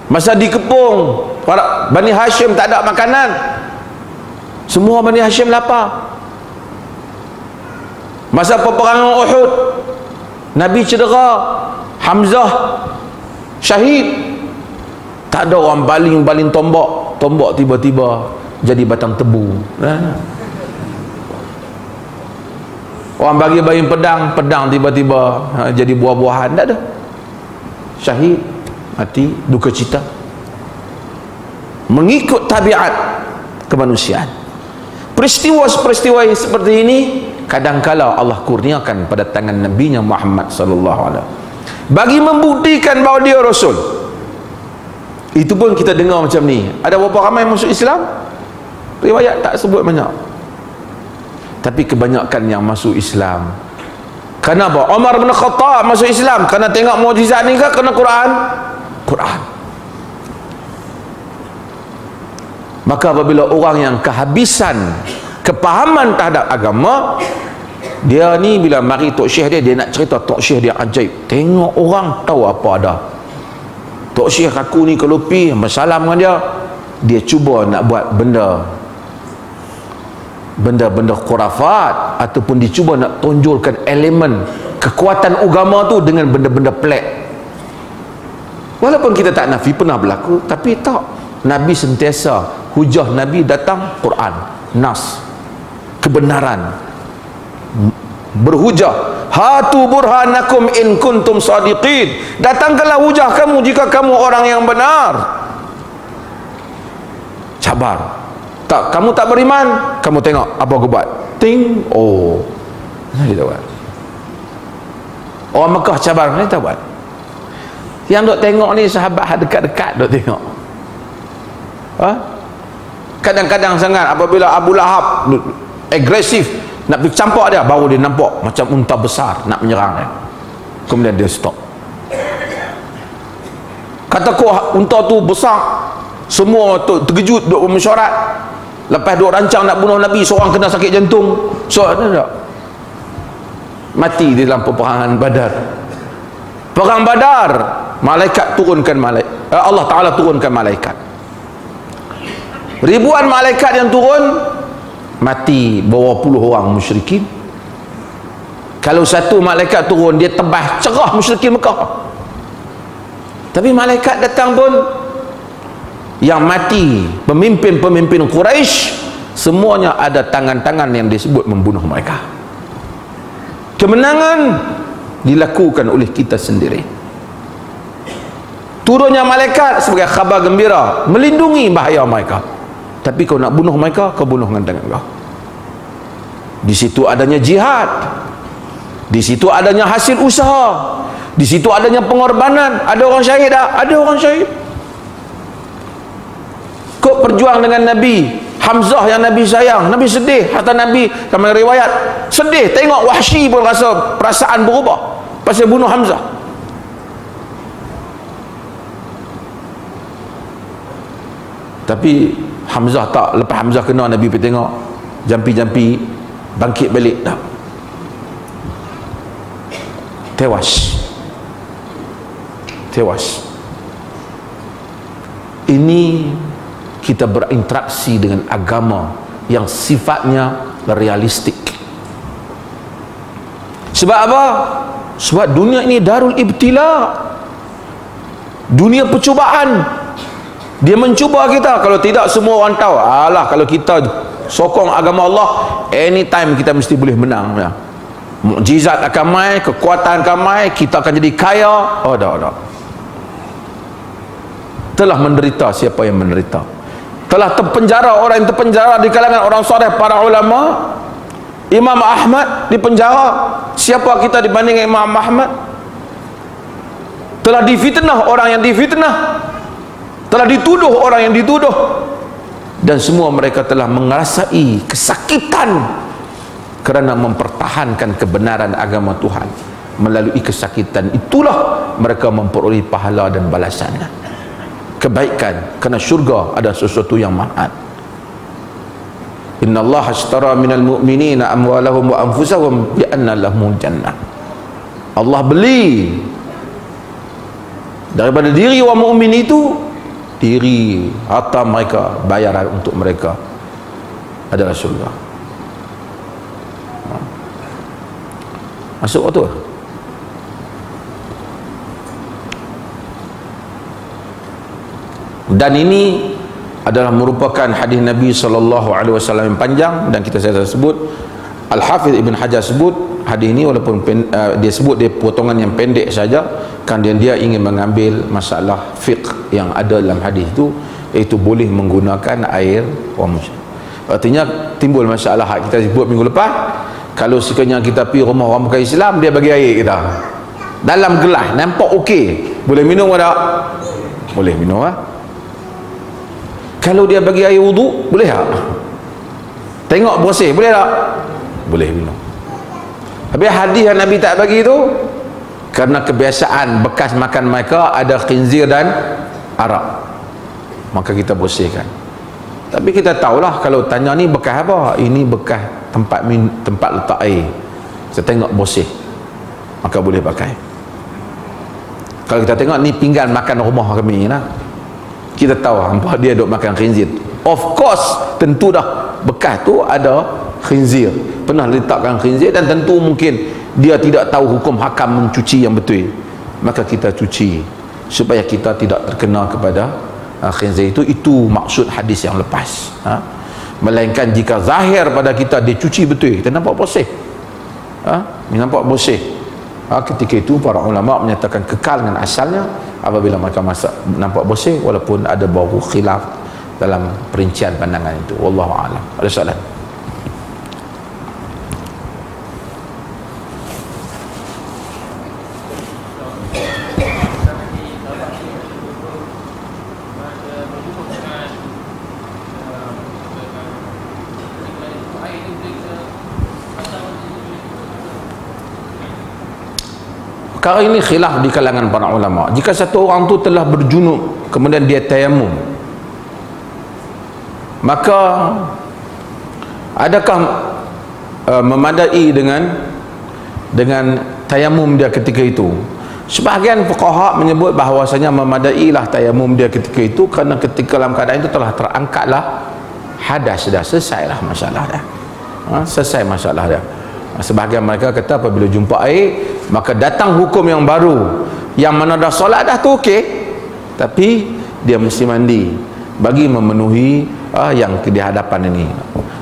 Masa dikepung para Bani Hashim tak ada makanan, semua Bani Hashim lapar. Masa peperangan Uhud, Nabi cedera, Hamzah syahid, tak ada orang baling tombak tiba-tiba jadi batang tebu. Orang bagi baling pedang tiba-tiba jadi buah-buahan. Tak ada. Syahid, mati, duka cita, mengikut tabiat kemanusiaan. Peristiwa-peristiwa seperti ini kadangkala Allah kurniakan pada tangan Nabi-Nya Muhammad sallallahu alaihi wasallam bagi membuktikan bahawa dia rasul. Itu pun kita dengar macam ni. Ada berapa ramai masuk Islam? Riwayat tak sebut banyak, tapi kebanyakan yang masuk Islam kenapa? Umar bin Khattab masuk Islam kerana tengok mukjizat ni ke kerana Quran? Maka apabila orang yang kehabisan kepahaman terhadap agama, Dia ni bila mari Tok Syekh dia nak cerita Tok Syekh dia ajaib. Tengok orang tahu apa ada. Tok Syekh aku ni kalau pergi bersalam dengan dia cuba nak buat benda-benda khurafat, ataupun dicuba nak tonjolkan elemen kekuatan agama tu dengan benda-benda pelik. Walaupun kita tak nafi pernah berlaku, tapi tak, Nabi sentiasa hujah Nabi datang Quran, nas, kebenaran, berhujah. Hatu burhanakum in kuntum sadiqin. Datangkanlah hujah kamu jika kamu orang yang benar. Sabar. Tak, kamu tak beriman, kamu tengok apa aku buat. Ting, oh. Mana dia buat? Orang Mekah cabar, mana dia buat? Yang duk tengok ni sahabat dekat-dekat duk tengok. Ha? Kadang-kadang sangat apabila Abu Lahab agresif nak pergi campak dia, baru dia nampak macam unta besar nak menyerang dia. Kemudian dia stop. Kata kau unta tu besar, semua tu terkejut duk mesyuarat. Lepas duk rancang nak bunuh Nabi, seorang kena sakit jantung, seorang tak mati di dalam peperangan Badar. Perang Badar, malaikat turunkan Allah Ta'ala turunkan malaikat. Ribuan malaikat yang turun, mati berapa puluh orang musyrikin. Kalau satu malaikat turun, dia tebas cerah musyrikin Mekah. Tapi malaikat datang pun, yang mati pemimpin-pemimpin Quraisy semuanya ada tangan-tangan yang disebut membunuh mereka. Kemenangan dilakukan oleh kita sendiri. Turunnya malaikat sebagai khabar gembira, melindungi bahaya mereka. Tapi kau nak bunuh mereka, kau bunuh dengan tangan kau. Di situ adanya jihad, di situ adanya hasil usaha, di situ adanya pengorbanan. Ada orang syahid tak? Ada orang syahid. Kau berjuang dengan Nabi Hamzah yang Nabi sayang, Nabi sedih. Hatta Nabi kami riwayat sedih tengok Wahsy pun rasa perasaan berubah pasal bunuh Hamzah. Tapi Hamzah tak, lepas Hamzah kena, Nabi pergi tengok, jampi-jampi bangkit balik tak, tewas. Ini kita berinteraksi dengan agama yang sifatnya realistik. Sebab apa? Sebab dunia ini darul ibtila, dunia percubaan. Dia mencuba kita. Kalau tidak, semua orang tahu, alah, kalau kita sokong agama Allah, anytime kita mesti boleh menang ya. Mukjizat akan mai, kekuatan akan mai, kita akan jadi kaya. Oh dah. Telah menderita siapa yang menderita. Telah terpenjara orang yang terpenjara di kalangan orang soleh, para ulama. Imam Ahmad dipenjara. Siapa kita dibanding Imam Ahmad? Telah difitnah orang yang difitnah, telah dituduh orang yang dituduh, dan semua mereka telah mengerasai kesakitan kerana mempertahankan kebenaran agama Tuhan. Melalui kesakitan itulah mereka memperoleh pahala dan balasannya, kebaikan, kerana syurga ada sesuatu yang mahal. Inna Allah ashtara minal mu'minina amwalahum wa anfusahum bi anna lahumul jannah. Allah beli daripada diri orang mukmin itu, diri, harta mereka, bayaran untuk mereka adalah syurga. Masuk waktu. Dan ini adalah merupakan hadis Nabi SAW yang panjang, dan kita saya sebut, Al-Hafiz Ibn Hajar sebut hadis ini, walaupun dia sebut dia potongan yang pendek saja, kan dia ingin mengambil masalah fiqh yang ada dalam hadis itu, iaitu boleh menggunakan air wamuj. Artinya timbul masalah kita sebut minggu lepas, kalau sekiranya kita pergi rumah orang bukan Islam, dia bagi air kita dalam gelas, nampak okey, boleh minum tak? Boleh minum lah. Kalau dia bagi air wudu, boleh tak? Tengok bersih, boleh tak? Boleh minum. Habis hadis yang Nabi tak bagi itu, kerana kebiasaan bekas makan mereka ada khinzir dan arak, maka kita bersihkan. Tapi kita tahulah, kalau tanya ni bekas apa? Ini bekas tempat letak air. saya tengok bersih, maka boleh pakai. Kalau kita tengok ni pinggan makan rumah kami lah, kita tahu hampa dia duk makan khinzir. Of course, tentu dah bekas tu ada khinzir, pernah letakkan khinzir, dan tentu mungkin dia tidak tahu hukum hakam mencuci yang betul, maka kita cuci supaya kita tidak terkena kepada khinzir itu. Itu maksud hadis yang lepas. Melainkan jika zahir pada kita dia cuci betul, kita nampak bersih, nampak bersih, ketika itu para ulama menyatakan kekal dengan asalnya apabila mereka masak nampak bersih, walaupun ada bau khilaf dalam perincian pandangan itu. Wallahu a'lam. Ada soalan? Perkara ini khilaf di kalangan para ulama. Jika satu orang tu telah berjunub kemudian dia tayamum, maka adakah memadai dengan tayamum dia ketika itu? Sebahagian fuqaha menyebut bahawasanya memadailah tayamum dia ketika itu, kerana ketika dalam keadaan itu telah terangkatlah hadas, dah selesailah masalah dah. Selesai masalah dah. Sebahagian mereka kata apabila jumpa air maka datang hukum yang baru, yang mana dah solat dah tu okey, tapi dia mesti mandi bagi memenuhi yang di hadapan ini.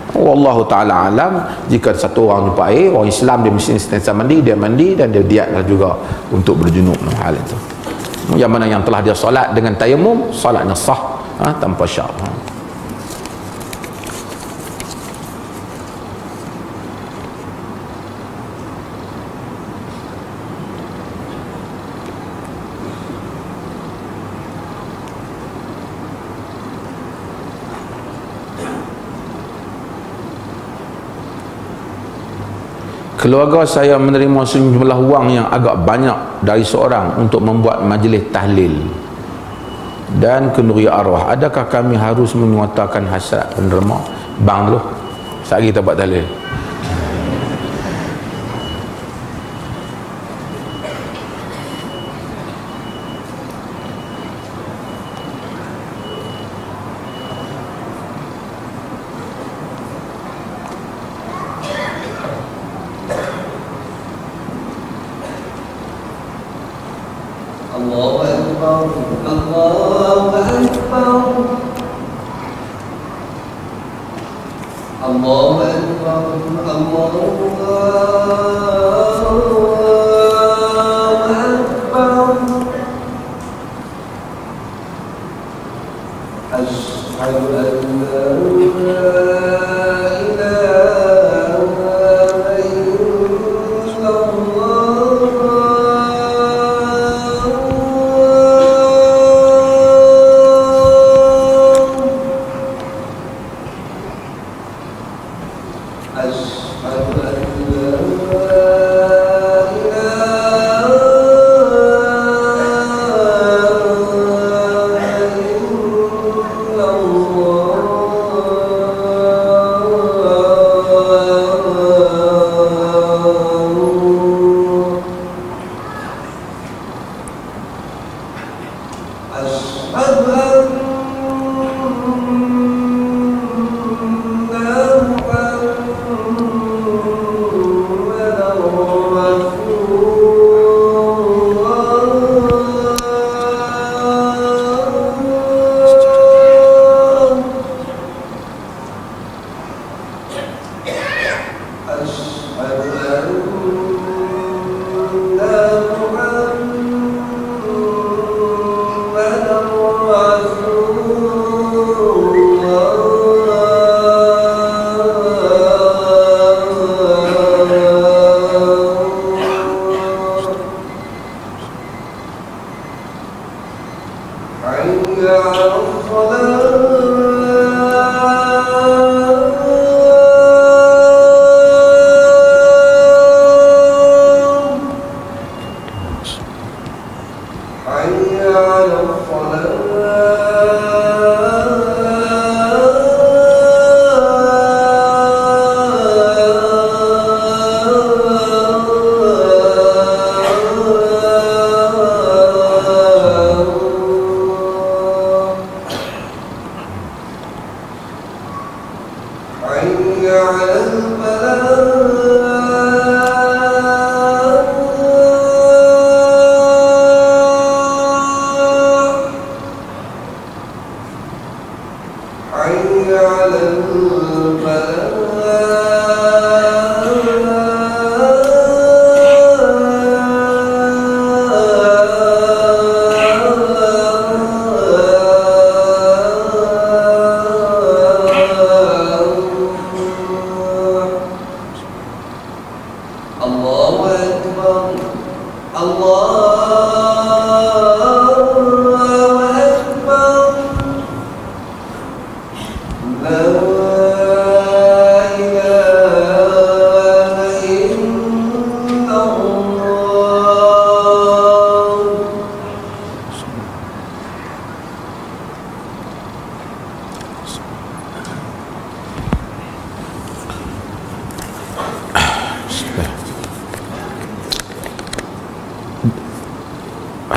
Wallahu ta'ala alam. Jika satu orang jumpa air, orang Islam dia mesti sentiasa mandi, dia mandi dan dia diatlah juga untuk berjunub hal itu. Yang mana yang telah dia solat dengan tayamum, solatnya sah tanpa syarat. Keluarga saya menerima sejumlah wang yang agak banyak dari seorang untuk membuat majlis tahlil dan kenduri arwah. Adakah kami harus menyuatakan hasrat penerima? Bang dulu, sekali kita buat tahlil.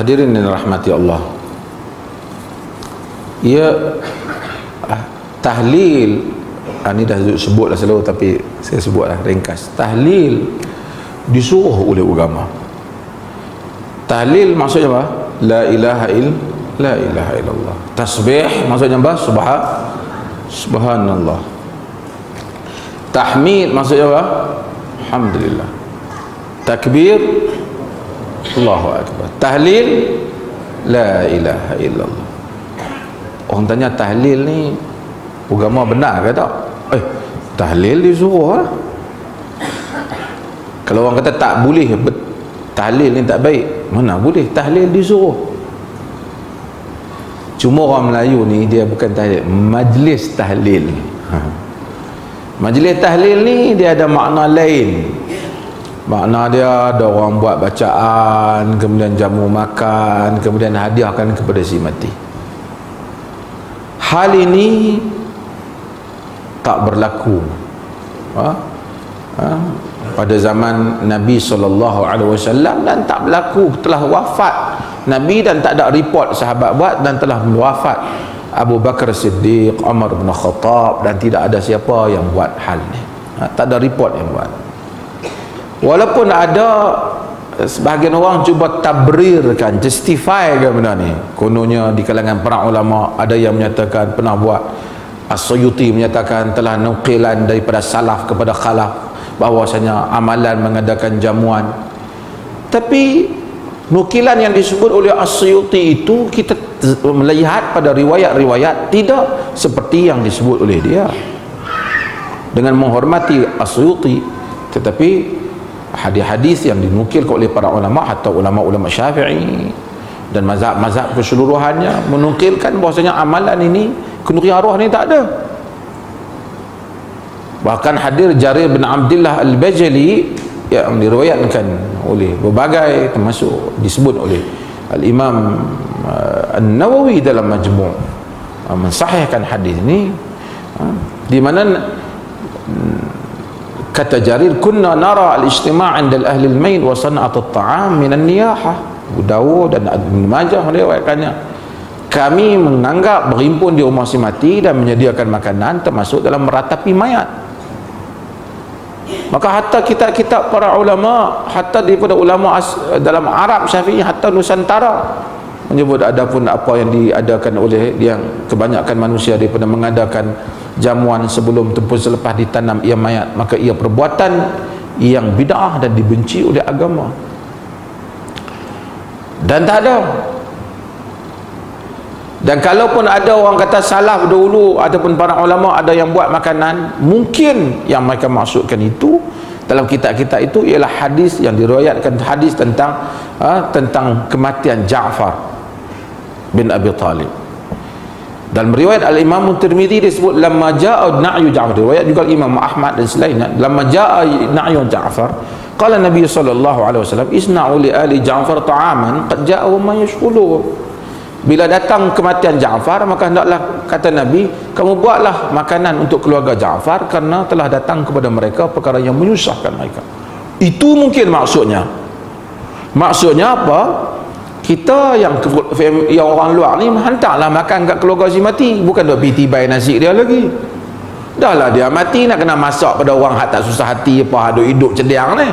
Hadirin yang rahmati Allah, ia tahlil, ini dah sebutlah selalu tapi saya sebutlah ringkas. Tahlil disuruh oleh agama. Tahlil maksudnya apa? La ilaha illallah. Tasbih maksudnya apa? Subhanallah. Tahmid maksudnya apa? Alhamdulillah. Takbir, Allahu Akbar. Tahlil, la ilaha illallah. Orang tanya tahlil ni agama benar ke tak? Tahlil disuruh lah. Kalau orang kata tak boleh, tahlil ni tak baik, mana boleh? Tahlil disuruh. Cuma orang Melayu ni dia bukan tahlil, majlis tahlil. Majlis tahlil ni dia ada makna lain. Makna dia ada orang buat bacaan, kemudian jamu makan, kemudian hadiahkan kepada si mati. Hal ini tak berlaku pada zaman Nabi SAW, dan tak berlaku telah wafat Nabi dan tak ada report sahabat buat, dan telah wafat Abu Bakar Siddiq, Umar bin Khattab, dan tidak ada siapa yang buat hal ni. Tak ada report yang buat. Walaupun ada sebahagian orang cuba tabrirkan, justify ke benda ni. Kononnya di kalangan para ulama ada yang menyatakan pernah buat. As-Suyuti menyatakan telah nukilan daripada salaf kepada khalaf bahwasanya amalan mengadakan jamuan. Tapi nukilan yang disebut oleh As-Suyuti itu kita melihat pada riwayat-riwayat tidak seperti yang disebut oleh dia. Dengan menghormati As-Suyuti, tetapi hadis-hadis yang dinukil oleh para ulama atau ulama-ulama Syafi'i dan mazhab-mazhab keseluruhannya menukilkan bahwasanya amalan ini, kenukilan roh ni tak ada. Bahkan hadir Jarir bin Abdullah Al-Bajali yang diriwayatkan oleh berbagai, termasuk disebut oleh Al-Imam An-Nawawi dalam Majmu' mensahihkan hadis ini, di mana kata Jarir, kunna nara al-ijtima' 'inda ahli al-main wa san'at at-ta'am min an-niyahah. Abu Dawud dan Ibn Majah meriwayatkannya, kami menganggap berhimpun di rumah si mati dan menyediakan makanan termasuk dalam meratapi mayat. Maka hatta kitab-kitab para ulama, hatta daripada ulama dalam Arab Syafi'i, hatta Nusantara menyebut adapun apa yang diadakan oleh yang kebanyakan manusia daripada mengadakan jamuan sebelum ataupun selepas ditanam ia mayat, maka ia perbuatan yang bid'ah dan dibenci oleh agama. Dan tak ada. Dan kalaupun ada orang kata salaf dahulu ataupun para ulama ada yang buat makanan, mungkin yang mereka maksudkan itu dalam kitab-kitab itu ialah hadis yang diriwayatkan, hadis tentang kematian Ja'far bin Abi Talib. Dalam riwayat Al-Imam Tirmidzi disebut lamma ja'a na'yu Ja'far, riwayat juga Imam Ahmad dan selainnya, lamma ja'a na'yu Ja'far qala Nabi sallallahu alaihi wasallam isna'u li ali Ja'far ta'aman qad ja'a ma yashghuluhum. Bila datang kematian Ja'far, maka hendaklah, kata Nabi, kamu buatlah makanan untuk keluarga Ja'far kerana telah datang kepada mereka perkara yang menyusahkan mereka. Itu mungkin maksudnya. Maksudnya apa? Kita yang orang luar ni hantarlah makan kat keluarga si mati, bukan duk pergi tibai nasi dia lagi. Dah lah dia mati, nak kena masak pada orang hak tak susah hati apa, duk hidup cediang ni.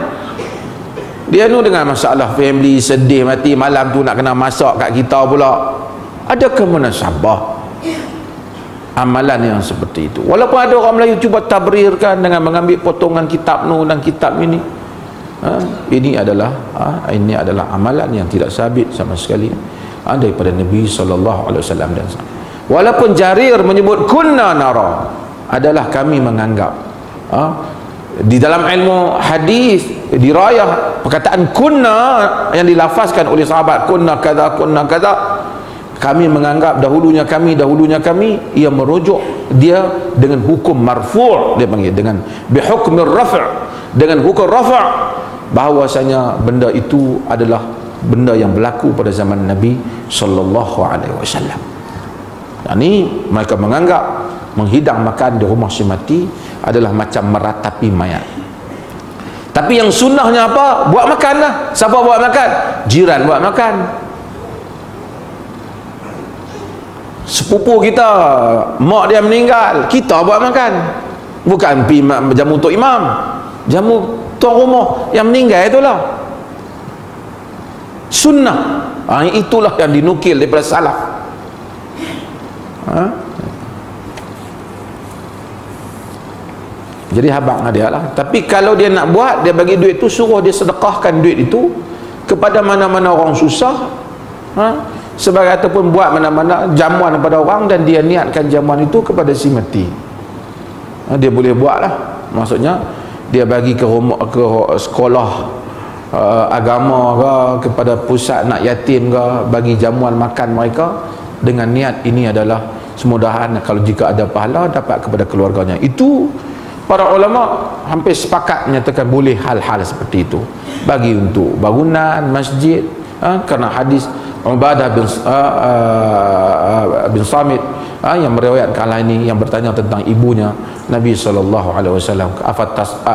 Dia nu dengan masalah family sedih mati, malam tu nak kena masak kat kita pula. Adakah munasabah amalan yang seperti itu? Walaupun ada orang Melayu cuba tabrirkan dengan mengambil potongan kitab nu dan kitab ini, ini adalah amalan yang tidak sabit sama sekali daripada Nabi SAW. Dan walaupun Jarir menyebut kunna nara, adalah kami menganggap, di dalam ilmu hadis dirayah perkataan kunna yang dilafazkan oleh sahabat, kunna kadza kunna kadza, kami menganggap dahulunya kami, ia merujuk dia dengan hukum marfu', dia panggil dengan bihukmir raf', dengan hukum raf', bahawasanya benda itu adalah benda yang berlaku pada zaman Nabi sallallahu alaihi wasallam. Ini mereka menganggap menghidang makan di rumah si mati adalah macam meratapi mayat. Tapi yang sunnahnya apa? Buat makan lah. Siapa buat makan? Jiran buat makan. sepupu kita mak dia meninggal, kita buat makan, bukan pi jamu untuk imam, jamu tuan rumah yang meninggal itulah sunnah. Itulah yang dinukil daripada salaf. Jadi habaq dia lah. Tapi kalau dia nak buat, dia bagi duit tu, suruh dia sedekahkan duit itu kepada mana-mana orang susah, sebagai ataupun buat mana-mana jamuan kepada orang, dan dia niatkan jamuan itu kepada si mati. Dia boleh buat lah. Maksudnya dia bagi ke rumah, ke sekolah agama ke, kepada pusat nak yatim ke, bagi jamuan makan mereka dengan niat ini adalah semudahan kalau jika ada pahala dapat kepada keluarganya. Itu para ulama hampir sepakat menyatakan boleh hal-hal seperti itu, bagi untuk bangunan masjid, kerana hadis Ubadah bin Samit yang meriwayatkan hal ini, yang bertanya tentang ibunya Nabi SAW,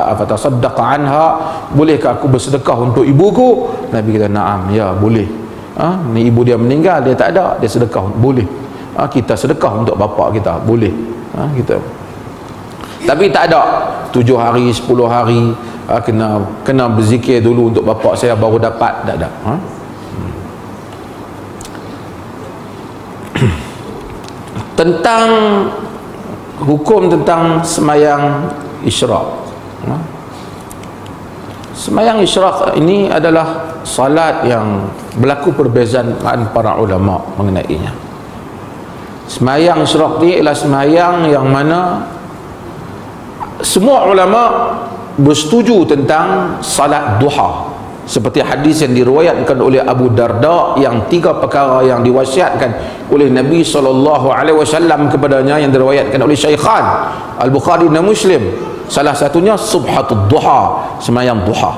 afatasaddaqa anha, bolehkah aku bersedekah untuk ibuku? Nabi kata na'am, ya boleh. Ni ibu dia meninggal, dia tak ada, dia sedekah, boleh. Kita sedekah untuk bapa kita, boleh. Kita, tapi tak ada 7 hari 10 hari kena berzikir dulu untuk bapa saya baru dapat, tak ada. Tentang hukum tentang semayang isyraq. Semayang isyraq ini adalah salat yang berlaku perbezaan para ulama mengenainya. Semayang isyraq ni ialah semayang yang mana semua ulama bersetuju tentang salat duha, seperti hadis yang diriwayatkan oleh Abu Darda, yang 3 perkara yang diwasiatkan oleh Nabi SAW kepadanya, yang diriwayatkan oleh Syaikhan Al-Bukhari dan Muslim. Salah satunya subhatud duha, semayang duha.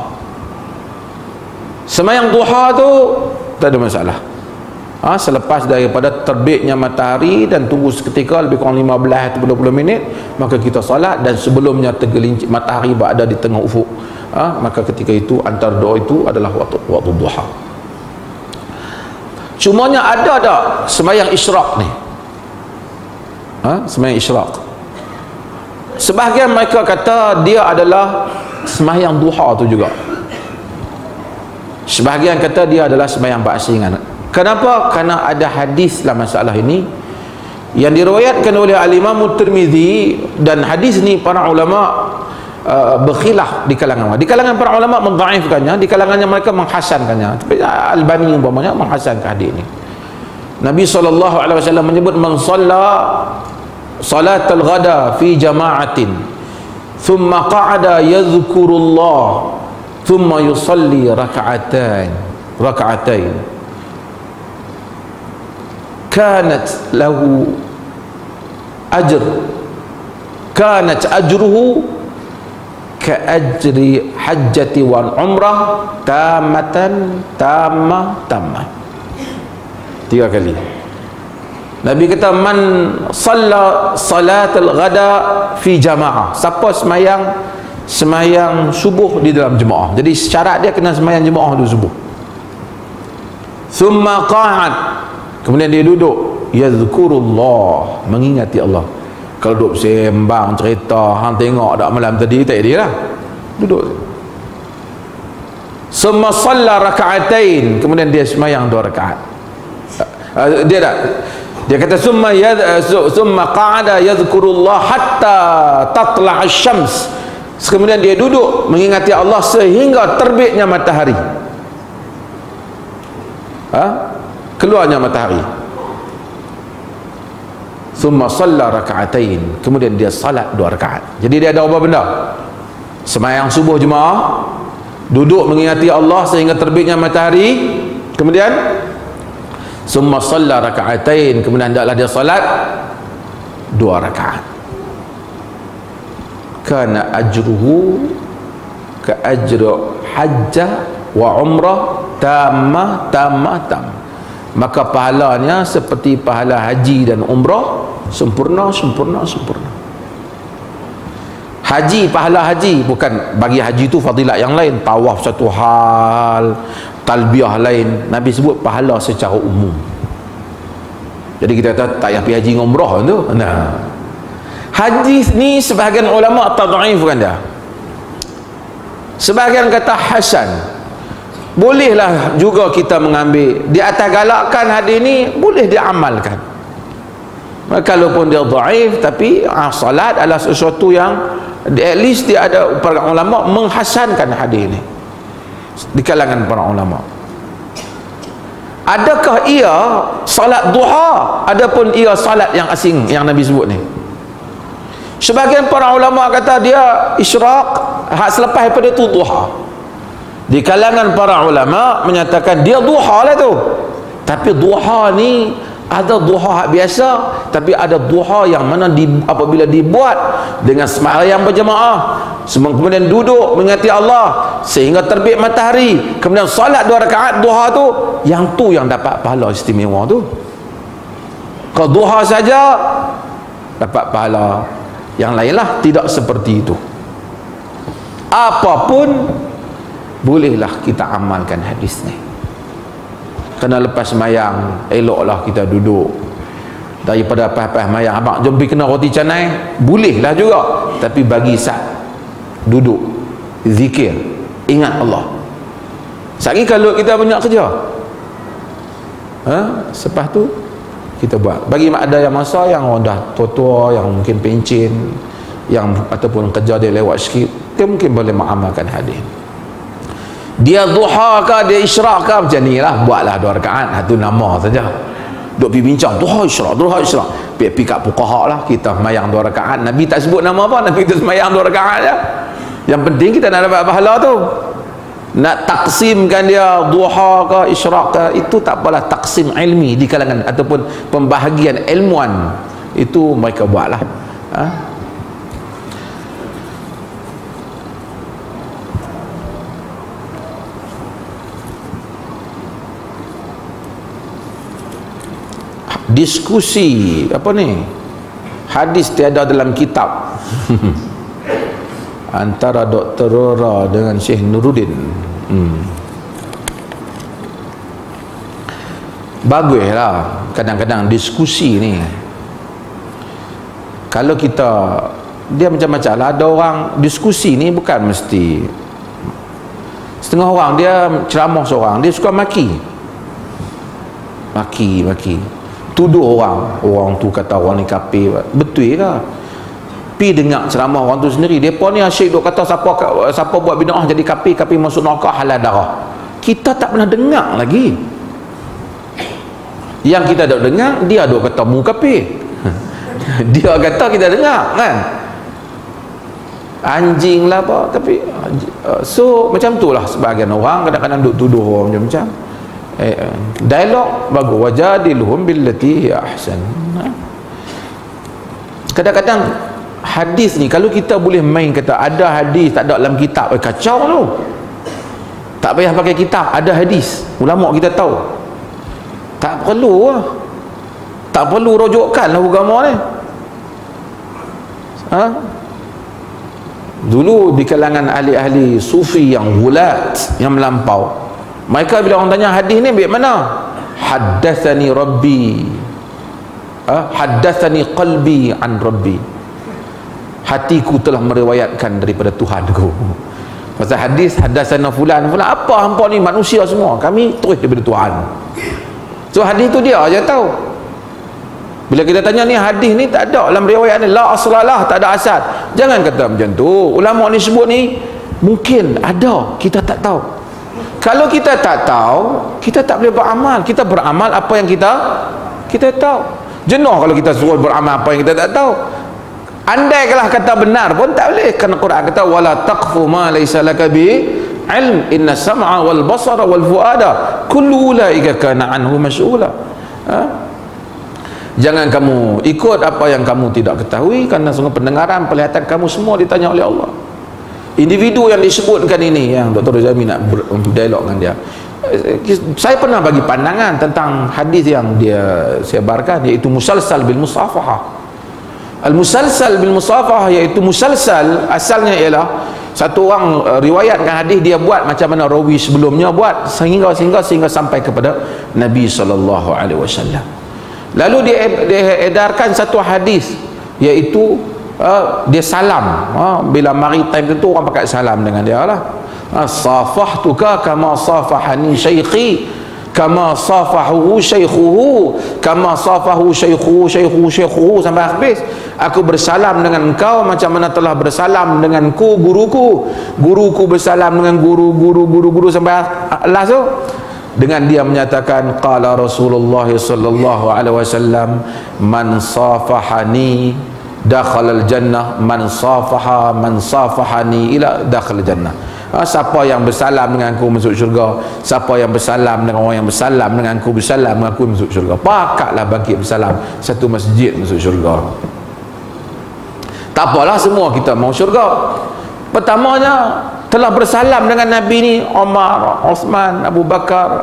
Semayang duha tu tak ada masalah. Selepas daripada terbitnya matahari dan tunggu seketika lebih kurang 15 atau 20 minit, maka kita salat, dan sebelumnya tergelincir matahari berada di tengah ufuk, maka ketika itu antara doa itu adalah waktu duha. Cumanya ada tak semayang isyraq ni? Semayang isyraq, sebahagian mereka kata dia adalah semayang duha tu juga, sebahagian kata dia adalah semayang ba'asingan. Kenapa? Kerana ada hadis dalam masalah ini yang diriwayatkan oleh Al-Imam Tirmizi, dan hadis ni para ulama berkhilaf di kalangan. Di kalangan para ulama mendhaifkannya, di kalangannya mereka menghasankannya. Tapi Al-Albani umpamanya menghasankan hadis ini. Nabi SAW menyebut, man shalla salatal ghada fi jama'atin thumma qa'ada yadhkurullah thumma yusalli raka'atain kanat lahu ajr, kanat ajruhu ka ajri hajjati wal umrah tamatan tamah. 3 kali Nabi kata, man salla salatul ghada fi jama'ah, siapa semayang subuh di dalam jemaah. Jadi syarat dia kena semayang jemaah dulu subuh. Thumma qa'ad, kemudian dia duduk, yazkurullah, mengingati Allah. Kalau duduk sembang cerita, hang tengok tak malam tadi, tak dia lah, duduk. Summa shalla raka'atain, kemudian dia semayang 2 rakaat. Dia kata summa qa'ada yazkurullah hatta tatla' asy-syams, kemudian dia duduk mengingati Allah sehingga terbitnya matahari, keluarnya matahari. Thumma shalla raka'atain, kemudian dia salat 2 rakaat. Jadi dia ada apa benda? Semayang subuh jemaah, duduk mengingati Allah sehingga terbitnya matahari, kemudian thumma shalla raka'atain, kemudian hendaklah dia salat 2 rakaat. Kana ajruhu ka ajri hajjah wa umrah tamah, maka pahalanya seperti pahala haji dan umrah, sempurna. Haji, pahala haji, bukan bagi haji itu fadilat yang lain, tawaf satu hal, talbiyah lain. Nabi sebut pahala secara umum. Jadi kita kata tak payah pergi haji umrah tu. Nah, hadis ni sebahagian ulama tad'ifkan dia, sebahagian kata hasan. Bolehlah juga kita mengambil di atas galakkan hadis ni, boleh diamalkan kalaupun dia dhaif, tapi salat adalah sesuatu yang at least dia ada para ulama menghasankan hadis ni di kalangan para ulama. Adakah ia salat duha adapun ia salat yang asing yang Nabi sebut ni? Sebahagian para ulama kata dia isyraq, hak selepas daripada tu duha. Di kalangan para ulama menyatakan dia duha lah tu. Tapi duha ni ada duha hak biasa, tapi ada duha yang mana apabila dibuat dengan sembahyang berjemaah, kemudian duduk mengingati Allah sehingga terbit matahari, kemudian solat 2 rakaat duha tu yang dapat pahala istimewa tu. Kalau duha saja dapat pahala, yang lainlah tidak seperti itu. Apapun bolehlah kita amalkan hadis ni. Kena lepas semayang eloklah kita duduk, daripada apa-apa semayang abang jom pergi kena roti canai, bolehlah juga, tapi bagi sat duduk zikir, ingat Allah. Sekali kalau kita banyak kerja, selepas tu kita buat. Bagi ada yang masa yang orang dah tua-tua, yang mungkin pencin, yang ataupun kerja dia lewat sikit, dia mungkin boleh mengamalkan hadis. Dia duha ke, dia isyraq ke, macam ni lah, buatlah 2 rakaat, itu nama saja. Duk pergi bincang duha isyraq, pergi kat fuqaha lah, kita semayang 2 rakaat. Nabi tak sebut nama apa, Nabi kita semayang 2 rakaat je. Yang penting kita nak dapat pahala tu. Nak taksimkan dia duha ke isyraq ke, itu tak apalah, taksim ilmi di kalangan ataupun pembahagian ilmuan itu mereka buatlah. Diskusi apa ni, hadis tiada dalam kitab antara Dr. Rora dengan Syekh Nuruddin. Baguslah kadang-kadang diskusi ni. Kalau kita, dia macam-macam lah, ada orang diskusi ni bukan mesti. Setengah orang dia ceramah seorang, dia suka maki, tuduh orang tu kata orang ni kafir. Betul lah, pi dengar ceramah orang tu sendiri, depa ni asyik duk kata siapa buat bid'ah jadi kafir masuk neraka, halal darah. Kita tak pernah dengar lagi. Yang kita duk dengar, dia duk kata mu kafir dia kata kita dengar kan, anjing lah apa. Tapi so macam tu lah sebahagian orang kadang-kadang duk tuduh orang macam-macam. Dialog bagus, wajadiluhum billati hiya ahsan. Kadang-kadang hadis ni kalau kita boleh main kata ada hadis tak ada dalam kitab, kacau tu. Tak payah pakai kitab, ada hadis, ulama kita tahu. Tak perlu lah, tak perlu rojokkan lah agama ni. Dulu di kalangan ahli-ahli sufi yang gulat, yang melampau, mereka bila orang tanya hadis ni baik mana, haddatsani rabbi, haddatsani qalbi an rabbi, hatiku telah meriwayatkan daripada Tuhanku. Pasal hadis haddatsana fulan, apa hampa ni manusia semua, kami terus daripada Tuhan. So hadis tu dia aja tahu. Bila kita tanya ni hadis ni tak ada dalam riwayat ni, la aslalah, tak ada asal. Jangan kata macam tu. Ulama ni sebut ni mungkin ada, kita tak tahu. Kalau kita tak tahu, kita tak boleh beramal. Kita beramal apa yang kita tahu. Jenuh kalau kita suruh beramal apa yang kita tak tahu. Andai kalau kata benar pun tak boleh, kerana Quran kata wala taqfu ma laysa laka bi ilm inna sam'a wal basara wal fuada kullu ulaika kana anhu mas'ula. Jangan kamu ikut apa yang kamu tidak ketahui, kerana semua pendengaran, penglihatan kamu semua ditanya oleh Allah. Individu yang disebutkan ini, yang Dr. Jami nak berdialog dengan dia, saya pernah bagi pandangan tentang hadis yang dia sebarkan, iaitu musalsal bil musafahah. Al-musalsal bil musafahah, iaitu musalsal asalnya ialah satu orang riwayatkan hadis, dia buat macam mana rawi sebelumnya buat sehingga sampai kepada Nabi SAW. Lalu diedarkan satu hadis, iaitu dia salam, bila maritime itu orang pakai salam dengan dia lah. Safahtuka kama safahani syaikhi, kama safahu syaikhuhu, kama safahu syaikhuhu sampai habis. Aku bersalam dengan engkau macam mana telah bersalam denganku guruku bersalam dengan guru sampai last tu. Dengan dia menyatakan, qala Rasulullah sallallahu alaihi wasallam, man safahani dakhalal jannah, man safahani ila dakhalal jannah. Siapa yang bersalam denganku masuk syurga, siapa yang bersalam dengan orang yang bersalam denganku, bersalam mengaku masuk syurga. Pakatlah bangkit bersalam, satu masjid masuk syurga. Tak apalah, semua kita mau syurga. Pertamanya telah bersalam dengan Nabi ni Umar, Osman, Abu Bakar,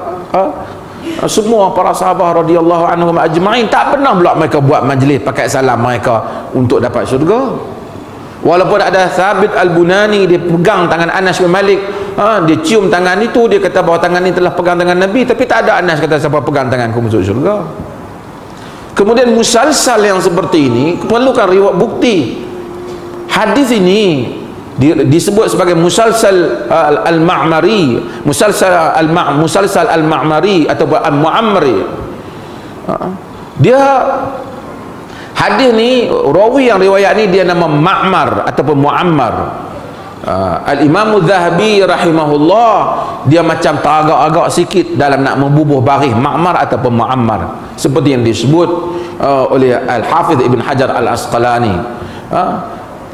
semua para sahabat radhiyallahu anhum ajma'in. Tak pernah pula mereka buat majlis pakai salam mereka untuk dapat syurga. Walaupun ada Thabit Al-Bunani, dia pegang tangan Anas bin Malik, dia cium tangan itu, dia kata bahawa tangan ini telah pegang tangan Nabi, tapi tak ada Anas kata siapa pegang tanganku masuk syurga. Kemudian musalsal yang seperti ini perlukan riwayat bukti. Hadis ini disebut sebagai musalsal al-Ma'mari, musalsal al-Ma'mari atau al-Mu'ammari. Dia hadis ni, rawi yang riwayat ni dia nama Ma'mar ataupun Mu'ammar. Al-Imam Zahabi rahimahullah, dia macam teragak-agak sikit dalam nak membubuh baris Ma'mar ataupun Mu'ammar, seperti yang disebut oleh Al-Hafiz Ibn Hajar Al-Asqalani.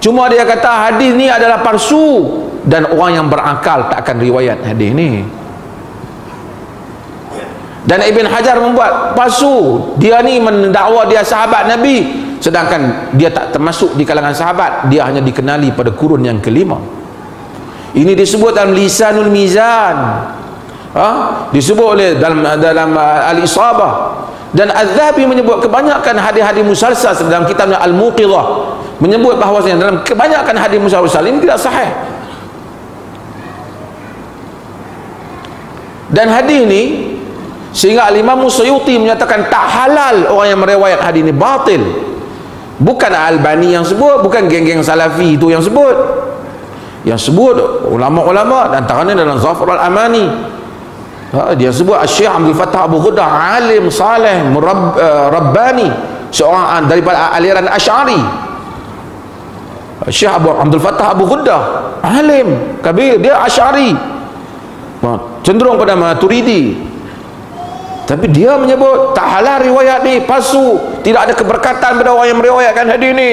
Cuma dia kata hadis ni adalah palsu, dan orang yang berakal tak akan riwayat hadis ni. Dan Ibn Hajar membuat palsu. Dia ni mendakwa dia sahabat Nabi, sedangkan dia tak termasuk di kalangan sahabat. Dia hanya dikenali pada kurun yang kelima. Ini disebut dalam Lisanul Mizan, disebut oleh dalam Al-Isabah. Dan Az-Zahabi menyebut kebanyakan hadis-hadis musalsal dalam kitabnya Al-Muqidhah, menyebut bahawasanya dalam kebanyakan hadis musalsal ini tidak sahih. Dan hadis ini sehingga Al-Imam Suyuti menyatakan tak halal orang yang meriwayat hadis ini, batil. Bukan Al-Albani yang sebut, bukan geng-geng Salafi itu yang sebut. Yang sebut ulama-ulama, dan antaranya dalam Zafar Al-Amani, dia sebut Syekh Abdul Fattah Abu Ghuddah, alim saleh Rabbani, seorang daripada aliran Asy'ari. Syekh Abdul Fattah Abu Ghuddah, alim kabir, dia Asy'ari, cenderung pada Maturidi. Tapi dia menyebut tak halal riwayat ni, palsu, tidak ada keberkatan pada orang yang meriwayatkan hadis ni.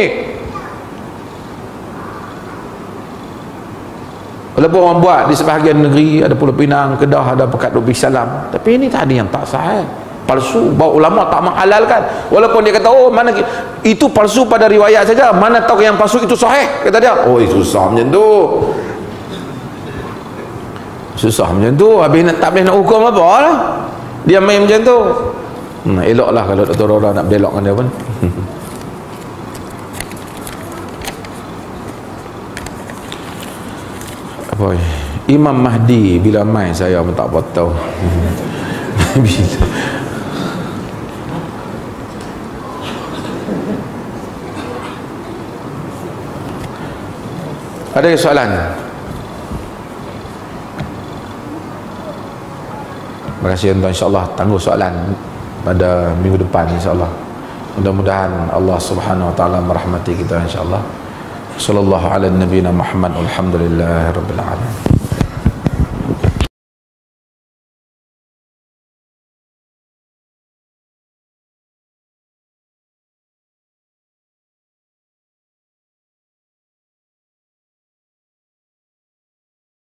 Walaupun orang buat di sebahagian negeri, ada Pulau Pinang, Kedah, ada Pekat Duk Salam, tapi ini tadi yang tak sahih, palsu. Bahawa ulama tak menghalalkan, walaupun dia kata mana itu palsu pada riwayat saja, mana tahu yang palsu itu sahih, kata dia. Susah macam tu, susah macam tu. Habis tak boleh nak hukum apa lah, dia main macam tu. Eloklah kalau Dr. Rora nak belokkan dia pun. Imam Mahdi bila main saya pun tak tahu. Bila ada soalan? Terima kasih tuan, insyaAllah tangguh soalan pada minggu depan insyaAllah. Mudah-mudahan Allah subhanahu wa ta'ala merahmati kita insyaAllah. Sallallahu ala nabiyina Muhammad, alhamdulillah rabbil alamin.